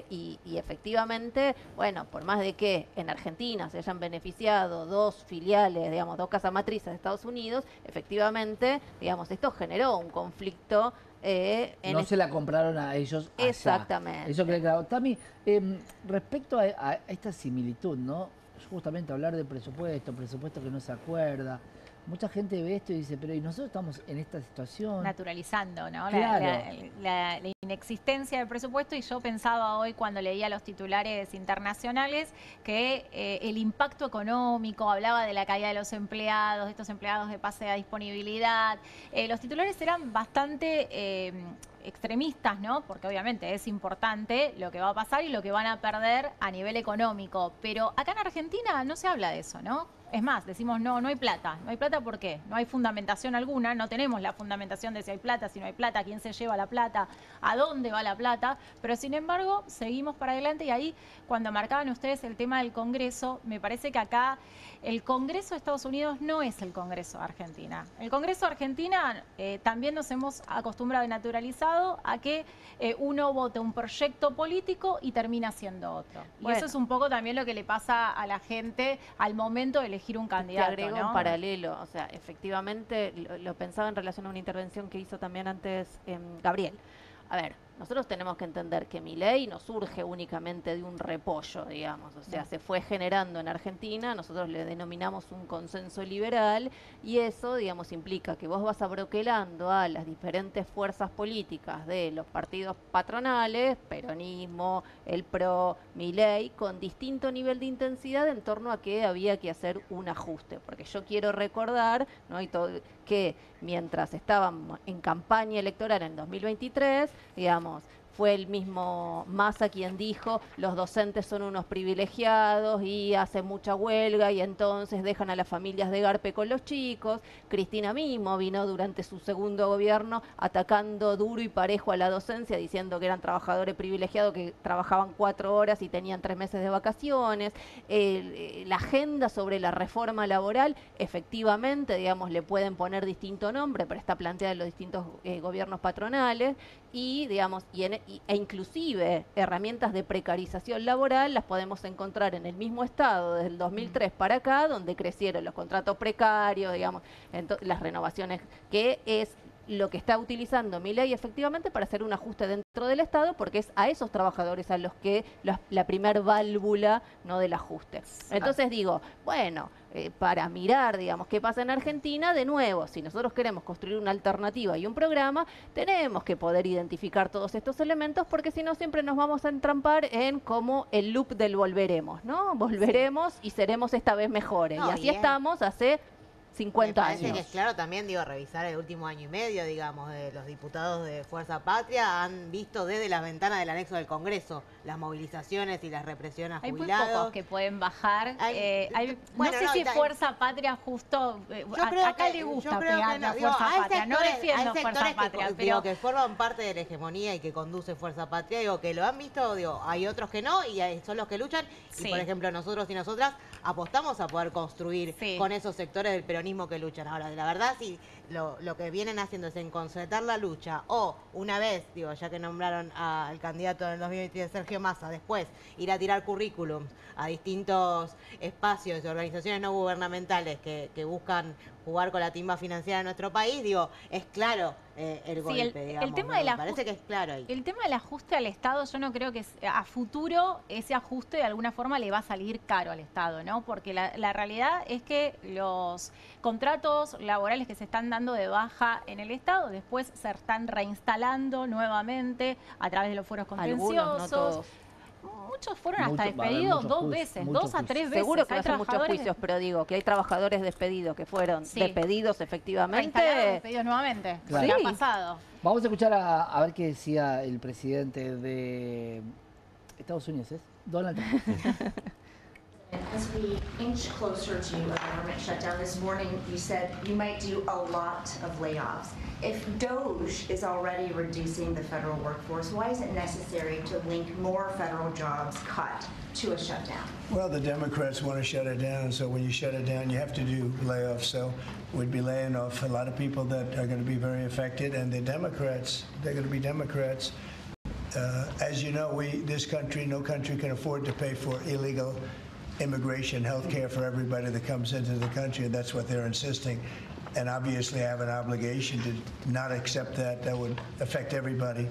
Y efectivamente, bueno, por más de que en Argentina se hayan beneficiado dos filiales, digamos, dos casas matrices de Estados Unidos, efectivamente, digamos, esto generó un conflicto. No se la compraron a ellos allá. Exactamente. Eso queda claro. Tami, respecto a esta similitud, ¿no? Justamente hablar de presupuesto que no se acuerda. Mucha gente ve esto y dice, pero ¿y nosotros estamos en esta situación? Naturalizando, ¿no? Claro. La inexistencia del presupuesto, y yo pensaba hoy cuando leía los titulares internacionales que el impacto económico, hablaba de la caída de los empleados, de estos empleados de pase a disponibilidad. Los titulares eran bastante extremistas, ¿no? Porque obviamente es importante lo que va a pasar y lo que van a perder a nivel económico. Pero acá en Argentina no se habla de eso, ¿no? Es más, decimos no hay plata. ¿No hay plata por qué? No hay fundamentación alguna, no tenemos la fundamentación de si hay plata, si no hay plata, quién se lleva la plata, a dónde va la plata, pero sin embargo seguimos para adelante. Y ahí, cuando marcaban ustedes el tema del Congreso, me parece que acá el Congreso de Estados Unidos no es el Congreso de Argentina. El Congreso de Argentina también nos hemos acostumbrado y naturalizado a que uno vote un proyecto político y termina siendo otro. Bueno. Y eso es un poco también lo que le pasa a la gente al momento de elegir un candidato. Te agrego ¿no? un paralelo, o sea, efectivamente lo pensaba en relación a una intervención que hizo también antes Gabriel. A ver, nosotros tenemos que entender que Milei no surge únicamente de un repollo, digamos, o sea, se fue generando en Argentina, nosotros le denominamos un consenso liberal, y eso, digamos, implica que vos vas abroquelando a las diferentes fuerzas políticas de los partidos patronales, peronismo, el PRO, Milei, con distinto nivel de intensidad en torno a que había que hacer un ajuste, porque yo quiero recordar, ¿no? Que mientras estábamos en campaña electoral en 2023, digamos, fue el mismo Massa quien dijo los docentes son unos privilegiados y hacen mucha huelga y entonces dejan a las familias de garpe con los chicos. Cristina mismo vino durante su segundo gobierno atacando duro y parejo a la docencia, diciendo que eran trabajadores privilegiados que trabajaban 4 horas y tenían 3 meses de vacaciones. La agenda sobre la reforma laboral, efectivamente, digamos, le pueden poner distinto nombre, pero está planteada en los distintos gobiernos patronales, y digamos, e inclusive herramientas de precarización laboral las podemos encontrar en el mismo estado desde el 2003 para acá, donde crecieron los contratos precarios, digamos, las renovaciones, que es lo que está utilizando Milei efectivamente para hacer un ajuste dentro del Estado, porque es a esos trabajadores a los que la primer válvula, ¿no?, del ajuste. Entonces digo, bueno, para mirar, digamos, qué pasa en Argentina, de nuevo, si nosotros queremos construir una alternativa y un programa, tenemos que poder identificar todos estos elementos, porque si no siempre nos vamos a entrampar en como el loop del volveremos, ¿no? Volveremos y seremos esta vez mejores. No, y así bien. estamos hace 50 Me parece años. que es claro también, digo, revisar el último año y medio, digamos, de los diputados de Fuerza Patria han visto desde las ventanas del anexo del Congreso las movilizaciones y las represiones a Hay muy jubilados. pocos que pueden bajar. bueno, no sé no, si Fuerza Patria justo... acá le gusta pegarle a Fuerza Patria. No defiendo Fuerza Patria, pero que forman parte de la hegemonía y que conduce Fuerza Patria, digo, que lo han visto, digo, hay otros que no y son los que luchan. Sí. Y, por ejemplo, nosotros y nosotras apostamos a poder construir con esos sectores del peronismo que luchan. Ahora, la verdad, si lo que vienen haciendo es enconcertar la lucha, o una vez, digo, ya que nombraron al candidato del 2023, Sergio Massa, después ir a tirar currículum a distintos espacios y organizaciones no gubernamentales que buscan jugar con la timba financiera de nuestro país, digo, es claro el golpe, digamos. El tema ¿no? del Me parece que es claro ahí. El tema del ajuste al Estado, yo no creo que a futuro ese ajuste de alguna forma le va a salir caro al Estado, ¿no? Porque la realidad es que los contratos laborales que se están dando de baja en el Estado después se están reinstalando nuevamente a través de los fueros contenciosos. Algunos, no todos. Muchos fueron hasta despedidos 2 veces, 2 a 3 veces. Seguro que Hay no son muchos trabajadores juicios, pero digo que hay trabajadores despedidos que fueron despedidos efectivamente. reinstalados, despedidos nuevamente. Claro. ¿Qué ha Sí. pasado? Vamos a escuchar a ver qué decía el presidente de Estados Unidos, ¿es? Donald Trump. As we inch closer to a government shutdown this morning, you said you might do a lot of layoffs. If DOGE is already reducing the federal workforce, why is it necessary to link more federal jobs cut to a shutdown? Well, the Democrats want to shut it down, so when you shut it down, you have to do layoffs. So we'd be laying off a lot of people that are going to be very affected, and the Democrats, they're going to be Democrats. As you know, this country, no country can afford to pay for illegal immigration, health care for everybody that comes into the country, and that's what they're insisting. And obviously I have an obligation to not accept that. That would affect everybody.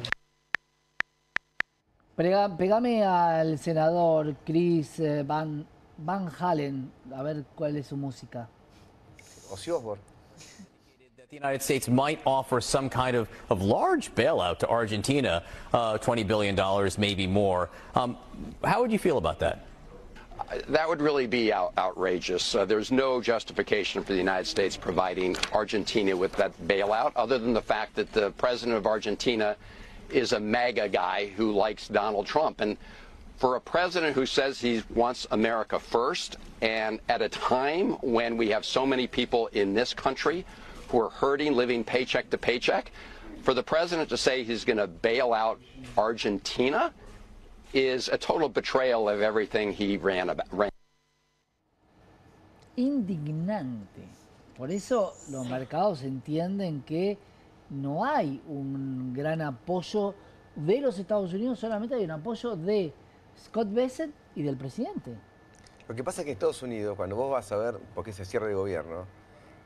Pegame al senador Chris Van Halen, a ver cuál es su música. Ozzy Osbourne. The United States might offer some kind of large bailout to Argentina, $20 billion, maybe more. How would you feel about that? That would really be outrageous. There's no justification for the United States providing Argentina with that bailout, other than the fact that the president of Argentina is a MAGA guy who likes Donald Trump. And for a president who says he wants America first, and at a time when we have so many people in this country who are hurting, living paycheck to paycheck, for the president to say he's going to bail out Argentina is a total betrayal of everything he ran. Indignante. Por eso los mercados entienden que no hay un gran apoyo de los Estados Unidos, solamente hay un apoyo de Scott Bessent y del presidente. Lo que pasa es que Estados Unidos, cuando vos vas a ver por qué se cierra el gobierno,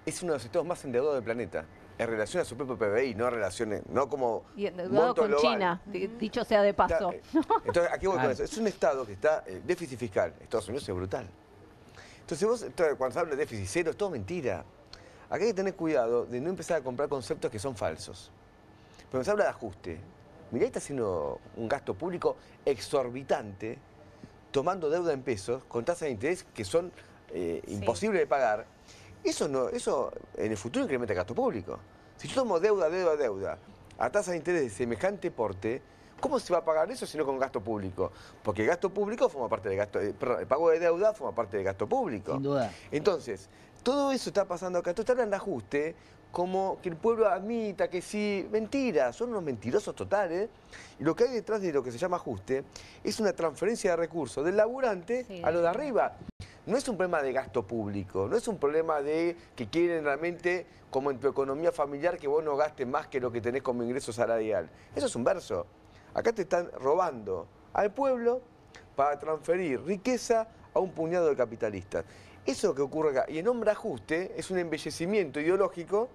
es uno de los estados más endeudados del planeta. En relación a su propio PBI, no relaciones, no como y endeudado con global. China, dicho sea de paso. Entonces, aquí voy con eso. Es un estado que está, déficit fiscal, Estados Unidos es brutal. Entonces cuando se habla de déficit cero, es todo mentira. Acá hay que tener cuidado de no empezar a comprar conceptos que son falsos. Cuando se habla de ajuste, Milei está haciendo un gasto público exorbitante, tomando deuda en pesos, con tasas de interés que son imposibles de pagar. Eso en el futuro incrementa el gasto público. Si yo tomo deuda a tasa de interés de semejante porte, ¿cómo se va a pagar eso si no con gasto público? Porque el gasto público forma parte del gasto, perdón, el pago de deuda forma parte del gasto público. Sin duda. Entonces, todo eso está pasando acá. Entonces hablan de ajuste como que el pueblo admita que sí. Mentira, son unos mentirosos totales. Y lo que hay detrás de lo que se llama ajuste es una transferencia de recursos del laburante a lo de arriba. No es un problema de gasto público, no es un problema de que quieren realmente, como en tu economía familiar, que vos no gastes más que lo que tenés como ingreso salarial. Eso es un verso. Acá te están robando al pueblo para transferir riqueza a un puñado de capitalistas. Eso que ocurre acá, y en nombre de ajuste, es un embellecimiento ideológico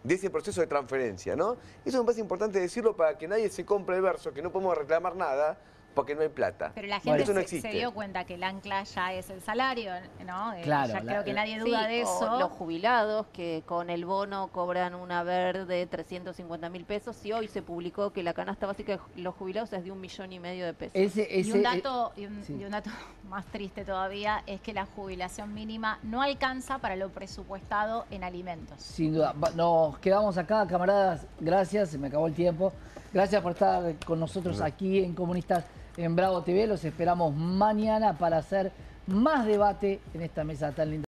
de ese proceso de transferencia, ¿no? Eso me parece importante decirlo para que nadie se compre el verso, que no podemos reclamar nada, porque no hay plata. Pero la gente se dio cuenta que el ancla ya es el salario, ¿no? Claro, ya creo que nadie duda de eso. Los jubilados que con el bono cobran un haber de 350.000 pesos y hoy se publicó que la canasta básica de los jubilados es de 1,5 millones de pesos. Y un dato más triste todavía es que la jubilación mínima no alcanza para lo presupuestado en alimentos. Sin duda. Nos quedamos acá, camaradas. Gracias, se me acabó el tiempo. Gracias por estar con nosotros aquí en Comunistas en Bravo TV. Los esperamos mañana para hacer más debate en esta mesa tan linda.